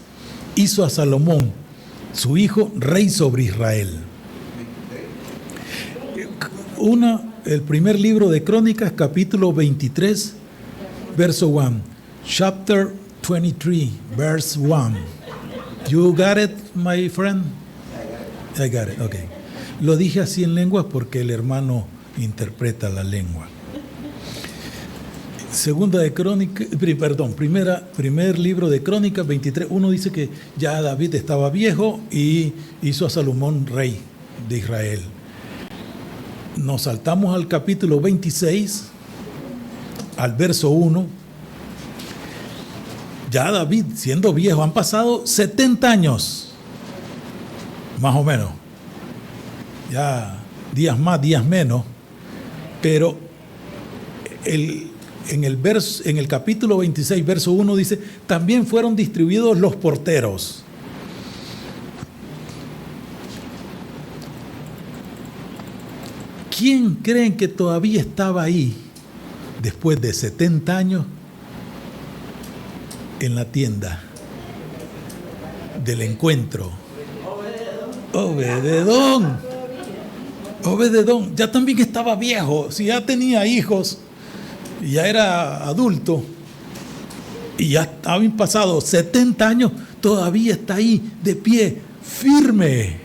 hizo a Salomón, su hijo, rey sobre Israel. El primer libro de Crónicas, capítulo 23, verso 1. Chapter 23, verse 1. You got it, my friend? I got it, okay. Lo dije así en lenguas porque el hermano interpreta la lengua. Primer libro de Crónicas 23, uno dice que ya David estaba viejo y hizo a Salomón rey de Israel. Nos saltamos al capítulo 26, al verso 1. Ya David, siendo viejo, han pasado 70 años, más o menos. Ya días más, días menos, pero en el capítulo 26, verso 1 dice, también fueron distribuidos los porteros. ¿Quién creen que todavía estaba ahí después de 70 años en la tienda del encuentro? Obed-edom. Obed-edom ya también estaba viejo, si ya tenía hijos, ya era adulto y ya habían pasado 70 años, todavía está ahí, de pie, firme.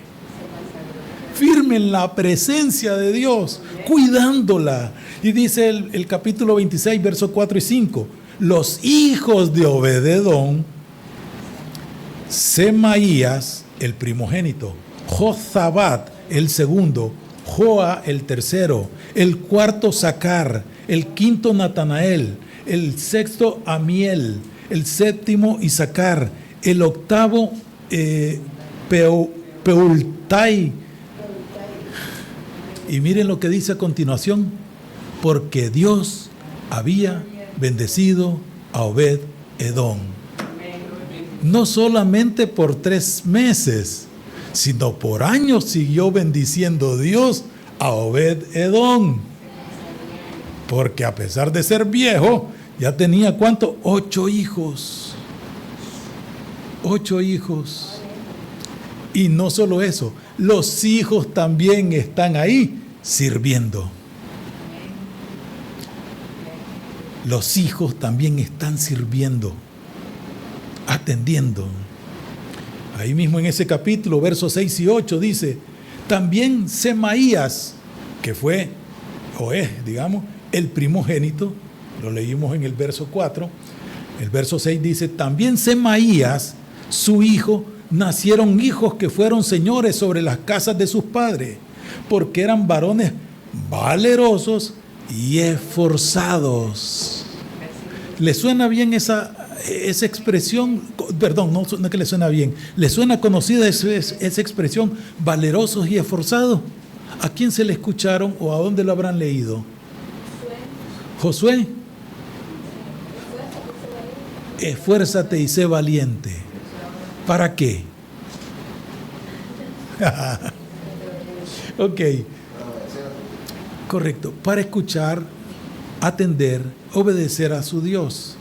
Firme en la presencia de Dios, cuidándola. Y dice el capítulo 26, versos 4 y 5. Los hijos de Obed-edom: Semaías, el primogénito; Jozabad, el segundo; Joa, el tercero; el cuarto, Sacar; el quinto, Natanael; el sexto, Amiel; el séptimo, Isacar; el octavo, Peultai. Y miren lo que dice a continuación: porque Dios había bendecido a Obed-edom. No solamente por 3 meses, sino por años siguió bendiciendo Dios a Obed-edom. Porque a pesar de ser viejo, ya tenía ¿cuánto? 8 hijos. 8 hijos. Y no solo eso, los hijos también están ahí sirviendo. Los hijos también están sirviendo, atendiendo. Ahí mismo en ese capítulo, versos 6 y 8 dice: también Semaías, que fue, o es, digamos, el primogénito, lo leímos en el verso 4, el verso 6 dice: también Semaías, su hijo, nacieron hijos que fueron señores sobre las casas de sus padres, porque eran varones valerosos y esforzados. ¿Le suena bien esa expresión? Perdón, no es que le suena bien. ¿Le suena conocida esa expresión, valerosos y esforzados? ¿A quién se le escucharon o a dónde lo habrán leído? Josué. Esfuérzate y sé valiente. ¿Para qué? Ok. Correcto. Para escuchar, atender, obedecer a su Dios.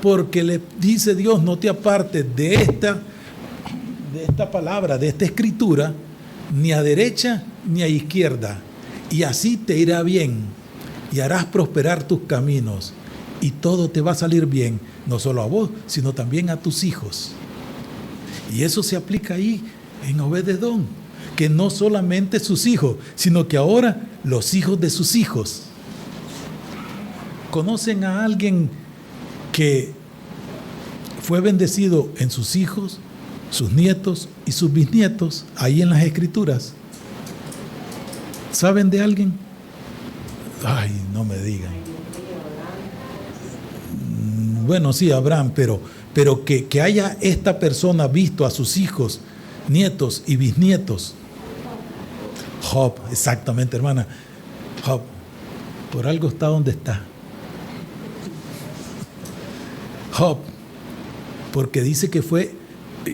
Porque le dice Dios: no te apartes de esta palabra, de esta escritura, ni a derecha ni a izquierda. Y así te irá bien. Y harás prosperar tus caminos. Y todo te va a salir bien. No solo a vos, sino también a tus hijos. Y eso se aplica ahí en Obed-edom, que no solamente sus hijos, sino que ahora los hijos de sus hijos. ¿Conocen a alguien que fue bendecido en sus hijos, sus nietos y sus bisnietos, ahí en las Escrituras? ¿Saben de alguien? Ay, no me digan. Bueno, sí, Abraham, pero que haya esta persona visto a sus hijos, nietos y bisnietos. Job, exactamente, hermana. Job, por algo está donde está. Job, porque dice que fue,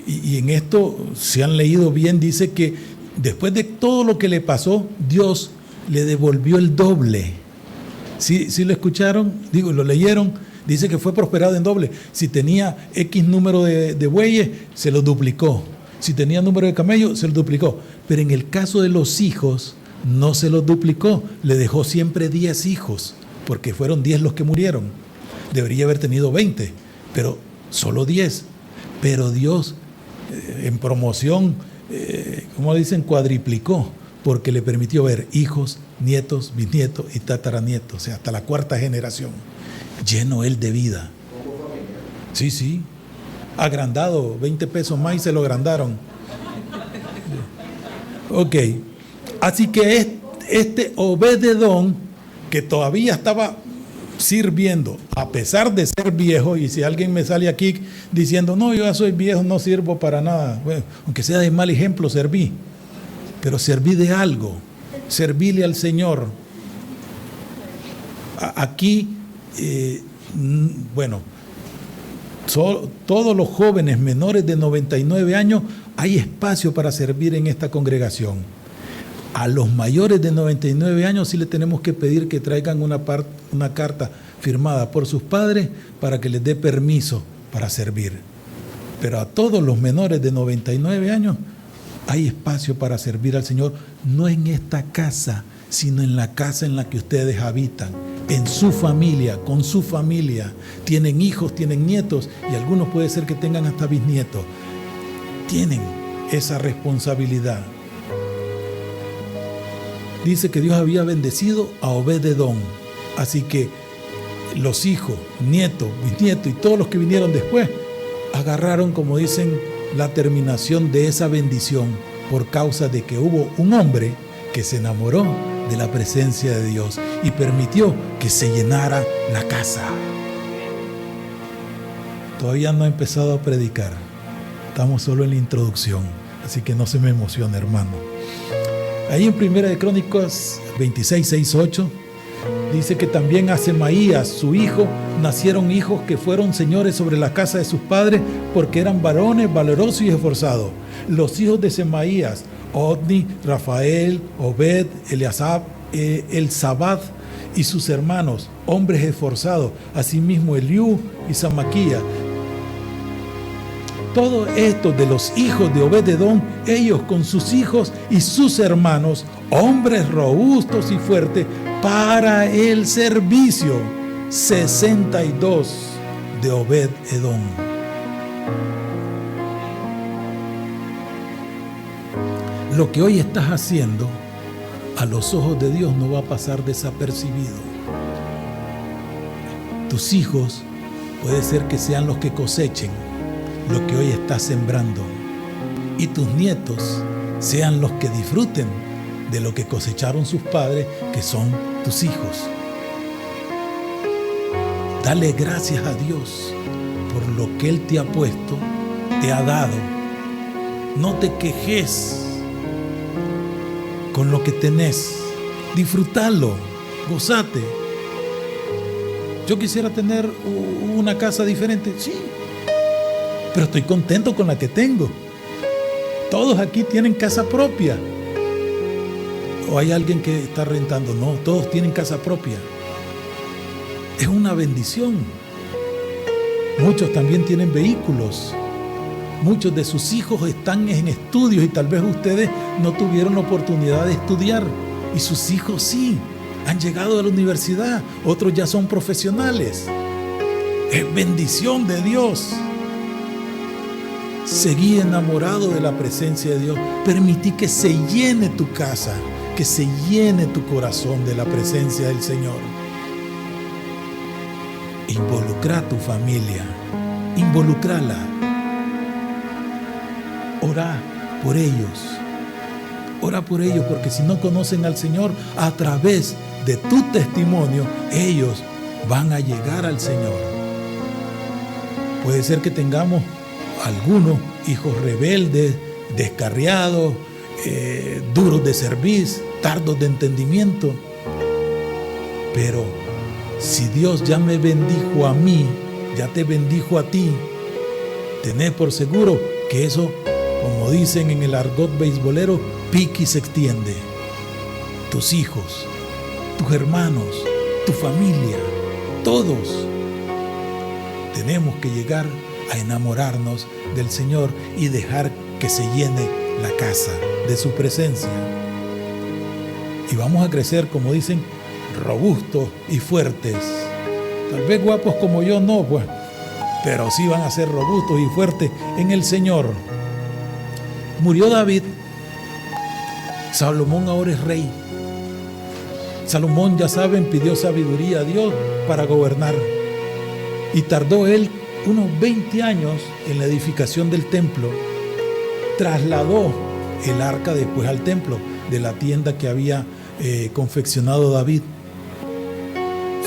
y en esto, si han leído bien, dice que después de todo lo que le pasó, Dios le devolvió el doble. ¿Sí lo escucharon? Digo, lo leyeron. Dice que fue prosperado en doble. Si tenía X número de bueyes, se lo duplicó. Si tenía número de camellos, se lo duplicó. Pero en el caso de los hijos, no se los duplicó. Le dejó siempre 10 hijos, porque fueron 10 los que murieron. Debería haber tenido 20, pero solo 10. Pero Dios, en promoción, como dicen, cuadriplicó, porque le permitió ver hijos, nietos, bisnietos y tataranietos, o sea, hasta la 4ª generación. Lleno él de vida. Sí. Agrandado, 20 pesos más y se lo agrandaron. Ok. Así que este Obed-edom, que todavía estaba sirviendo, a pesar de ser viejo, y si alguien me sale aquí diciendo: no, yo ya soy viejo, no sirvo para nada. Bueno, aunque sea de mal ejemplo, serví. Pero serví de algo. Servíle al Señor. Aquí... todos los jóvenes menores de 99 años hay espacio para servir en esta congregación. A los mayores de 99 años sí le tenemos que pedir que traigan una carta firmada por sus padres para que les dé permiso para servir. Pero a todos los menores de 99 años hay espacio para servir al Señor, no en esta casa, sino en la casa en la que ustedes habitan, en su familia, con su familia. Tienen hijos, tienen nietos, y algunos puede ser que tengan hasta bisnietos. tienen esa responsabilidad. Dice que Dios había bendecido a Obed-Edom, así que los hijos, nietos, bisnietos y todos los que vinieron después agarraron, como dicen, la terminación de esa bendición por causa de que hubo un hombre que se enamoró de la presencia de Dios y permitió que se llenara la casa. Todavía no he empezado a predicar, estamos solo en la introducción, así que no se me emocione, hermano. Ahí en Primera de Crónicas 26, 6, 8 dice que también a Semaías, su hijo, nacieron hijos que fueron señores sobre la casa de sus padres porque eran varones valerosos y esforzados. Los hijos de Semaías, Odni, Rafael, Obed, Eliasab, Elzabad y sus hermanos, hombres esforzados, asimismo Eliú y Samaquía. Todo esto de los hijos de Obed-Edom, ellos con sus hijos y sus hermanos, hombres robustos y fuertes para el servicio. 62 de Obed-Edom. Lo que hoy estás haciendo a los ojos de Dios no va a pasar desapercibido. Tus hijos puede ser que sean los que cosechen lo que hoy estás sembrando, y tus nietos sean los que disfruten de lo que cosecharon sus padres, que son tus hijos. Dale gracias a Dios por lo que Él te ha puesto, te ha dado. No te quejes con lo que tenés. Disfrútalo, gozate. Yo quisiera tener una casa diferente, sí, pero estoy contento con la que tengo. Todos aquí tienen casa propia. ¿O hay alguien que está rentando? No, todos tienen casa propia. Es una bendición. Muchos también tienen vehículos. Muchos de sus hijos están en estudios y tal vez ustedes no tuvieron la oportunidad de estudiar. Y sus hijos sí, han llegado a la universidad. Otros ya son profesionales. Es bendición de Dios. Seguí enamorado de la presencia de Dios. Permití que se llene tu casa, que se llene tu corazón de la presencia del Señor. Involucra a tu familia, involucrala. Ora por ellos. Ora por ellos, porque si no conocen al Señor, a través de tu testimonio, ellos van a llegar al Señor. Puede ser que tengamos algunos hijos rebeldes, descarriados, duros de cerviz, tardos de entendimiento. Pero si Dios ya me bendijo a mí, ya te bendijo a ti, tened por seguro que eso, como dicen en el argot beisbolero, pique y se extiende. Tus hijos, tus hermanos, tu familia, todos tenemos que llegar a enamorarnos del Señor y dejar que se llene la casa de su presencia. Y vamos a crecer, como dicen, robustos y fuertes. Tal vez guapos como yo no, pues, pero sí van a ser robustos y fuertes en el Señor. Murió David. Salomón ahora es rey. Salomón, ya saben, pidió sabiduría a Dios para gobernar. Y tardó él unos 20 años en la edificación del templo. Trasladó el arca después al templo de la tienda que había confeccionado David.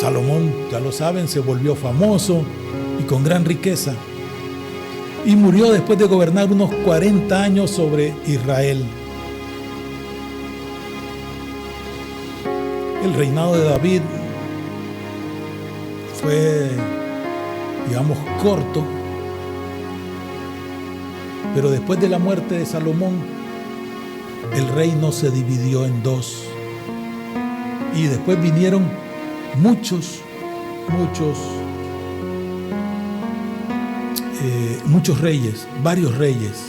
Salomón, ya lo saben, se volvió famoso y con gran riqueza. Y murió después de gobernar unos 40 años sobre Israel. El reinado de David fue, digamos, corto, pero después de la muerte de Salomón, el reino se dividió en dos. Y después vinieron muchos reyes, varios reyes.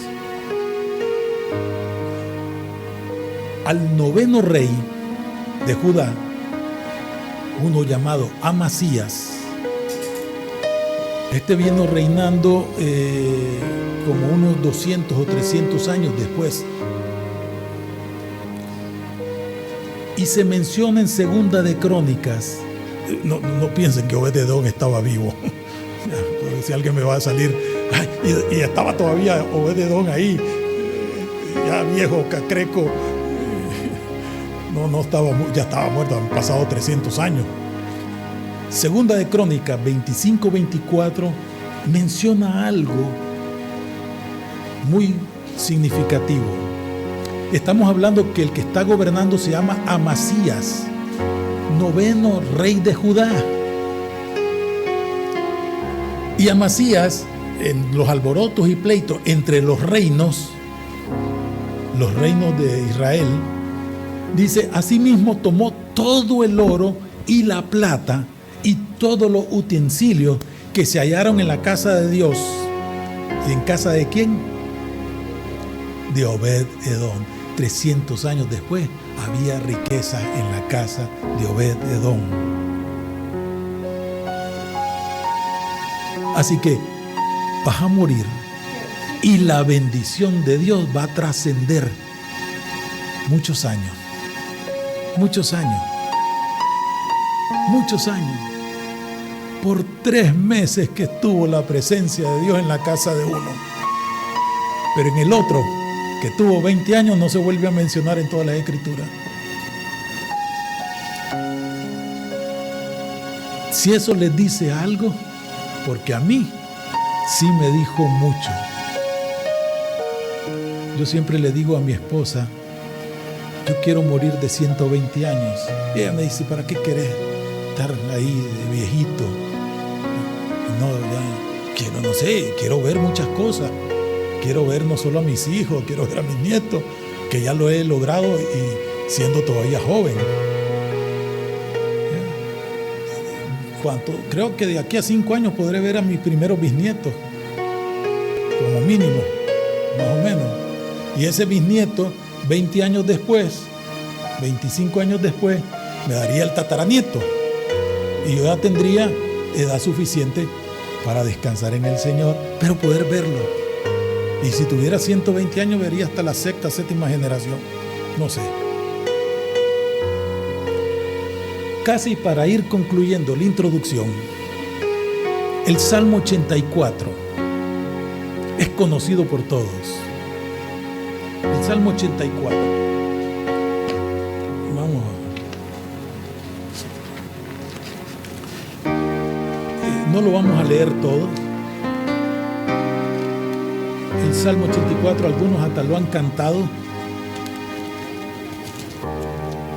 Al 9º rey de Judá, uno llamado Amasías, Este vino reinando como unos 200 o 300 años después. Y se menciona en Segunda de Crónicas. No piensen que Obed-Edom estaba vivo. Si alguien me va a salir, ay, y estaba todavía Obed-Edom ahí, ya viejo, cacreco. No estaba, ya estaba muerto, han pasado 300 años. Segunda de Crónicas 25-24 menciona algo muy significativo. Estamos hablando que el que está gobernando se llama Amasías, 9º rey de Judá. Y Amasías, en los alborotos y pleitos entre los reinos de Israel, dice, asimismo tomó todo el oro y la plata y todos los utensilios que se hallaron en la casa de Dios. ¿Y en casa de quién? De Obed-Edom. 300 años después había riqueza en la casa de Obed-Edom. Así que vas a morir y la bendición de Dios va a trascender muchos años. Muchos años. Muchos años. Por 3 meses que estuvo la presencia de Dios en la casa de uno. Pero en el otro, que tuvo 20 años, no se vuelve a mencionar en toda la Escritura. Si eso les dice algo, porque a mí sí me dijo mucho. Yo siempre le digo a mi esposa, yo quiero morir de 120 años. Y ella me dice, ¿para qué querés estar ahí de viejito? No, ya quiero, no sé, quiero ver muchas cosas. Quiero ver no solo a mis hijos, quiero ver a mis nietos, que ya lo he logrado y siendo todavía joven. Creo que de aquí a 5 años podré ver a mis primeros bisnietos, como mínimo, más o menos. Y ese bisnieto, 20 años después, 25 años después, me daría el tataranieto. Y yo ya tendría edad suficiente para descansar en el Señor, pero poder verlo. Y si tuviera 120 años, vería hasta la 6ª, 7ª generación. No sé. Casi para ir concluyendo la introducción, el Salmo 84 es conocido por todos. El Salmo 84. Vamos a... No lo vamos a leer todo. El Salmo 84, algunos hasta lo han cantado.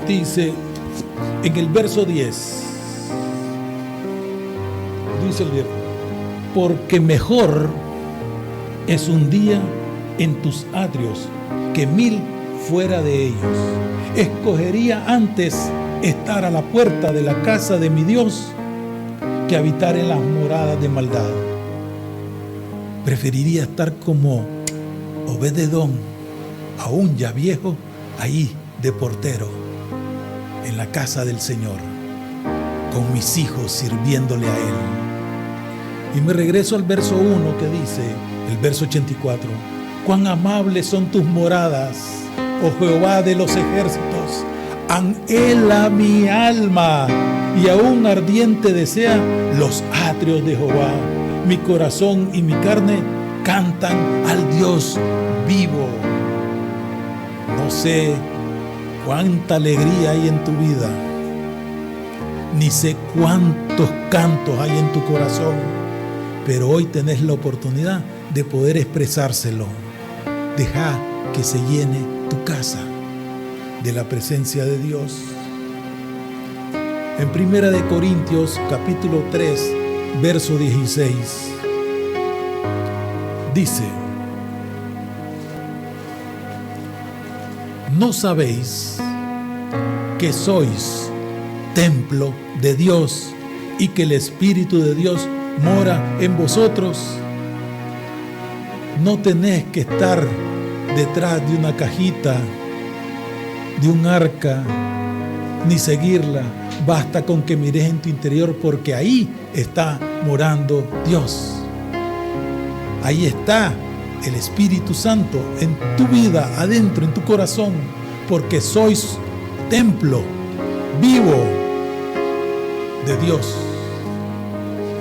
Dice en el verso 10, dice el viejo, porque mejor es un día en tus atrios que 1000 fuera de ellos. Escogería antes estar a la puerta de la casa de mi Dios que habitar en las moradas de maldad. Preferiría estar como Obed-Edom, aún ya viejo, ahí de portero, en la casa del Señor, con mis hijos sirviéndole a Él. Y me regreso al verso 1 que dice, el verso 84, cuán amables son tus moradas, oh Jehová de los ejércitos, anhela mi alma y aún ardiente desea los atrios de Jehová. Mi corazón y mi carne cantan al Dios vivo. No sé cuánta alegría hay en tu vida, ni sé cuántos cantos hay en tu corazón, pero hoy tenés la oportunidad de poder expresárselo. Deja que se llene tu casa de la presencia de Dios. En 1 Corintios capítulo 3, verso 16, dice, ¿no sabéis que sois templo de Dios y que el Espíritu de Dios mora en vosotros? No tenés que estar detrás de una cajita, de un arca, ni seguirla. Basta con que mires en tu interior, porque ahí está morando Dios. Ahí está el Espíritu Santo en tu vida, adentro, en tu corazón, porque sois templo vivo de Dios.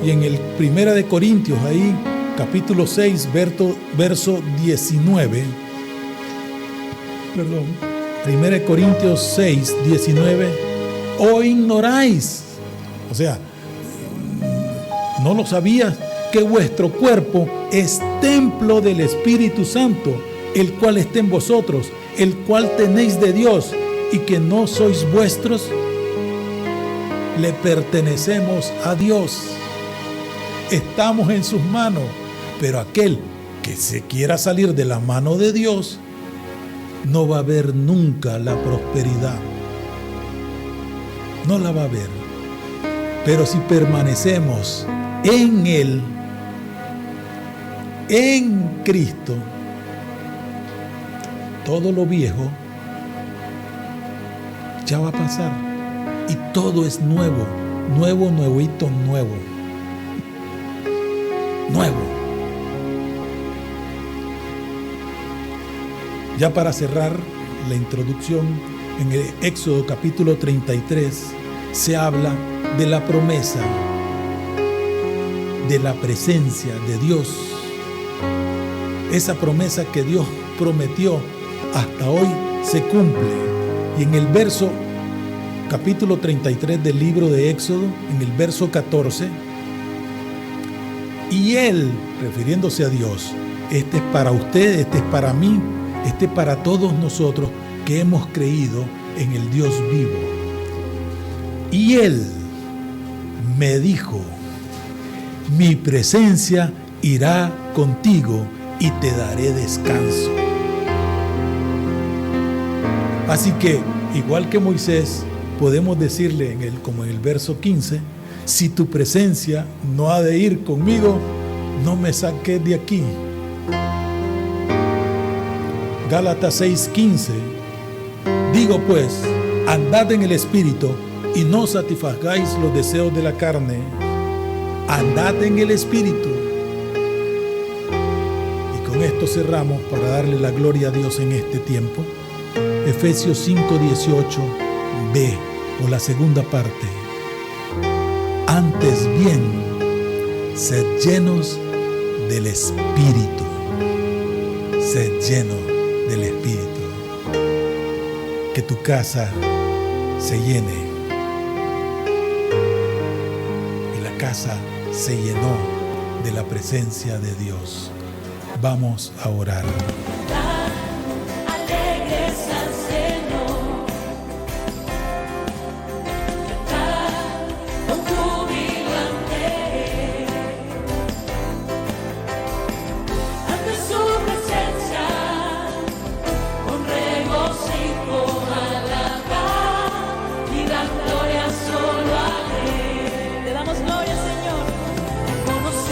Y en el 1 de Corintios, ahí, capítulo 6, verso 19, 1 Corintios 6, 19, ¿o ignoráis? O sea, ¿no lo sabías? Que vuestro cuerpo es templo del Espíritu Santo, el cual está en vosotros, el cual tenéis de Dios, y que no sois vuestros. Le pertenecemos a Dios. Estamos en sus manos. Pero aquel que se quiera salir de la mano de Dios, no va a ver nunca la prosperidad. No la va a ver. Pero si permanecemos en Él, en Cristo, todo lo viejo ya va a pasar y todo es nuevo, nuevito, nuevo. Ya para cerrar la introducción, en el Éxodo capítulo 33 se habla de la promesa, de la presencia de Dios. Esa promesa que Dios prometió hasta hoy se cumple. Y en el capítulo 33 del libro de Éxodo, en el verso 14, y Él, refiriéndose a Dios, este es para usted, este es para mí, este es para todos nosotros que hemos creído en el Dios vivo. Y Él me dijo, mi presencia irá contigo y te daré descanso. Así que, igual que Moisés, podemos decirle como en el verso 15, si tu presencia no ha de ir conmigo, no me saques de aquí. Gálatas 6:15, digo pues, andad en el Espíritu y no satisfagáis los deseos de la carne. Andad en el Espíritu. Y con esto cerramos para darle la gloria a Dios en este tiempo. Efesios 5:18b, o la segunda parte. Antes bien, sed llenos del Espíritu. Sed lleno del Espíritu. Que tu casa se llene. Y la casa se llenó de la presencia de Dios. Vamos a orar.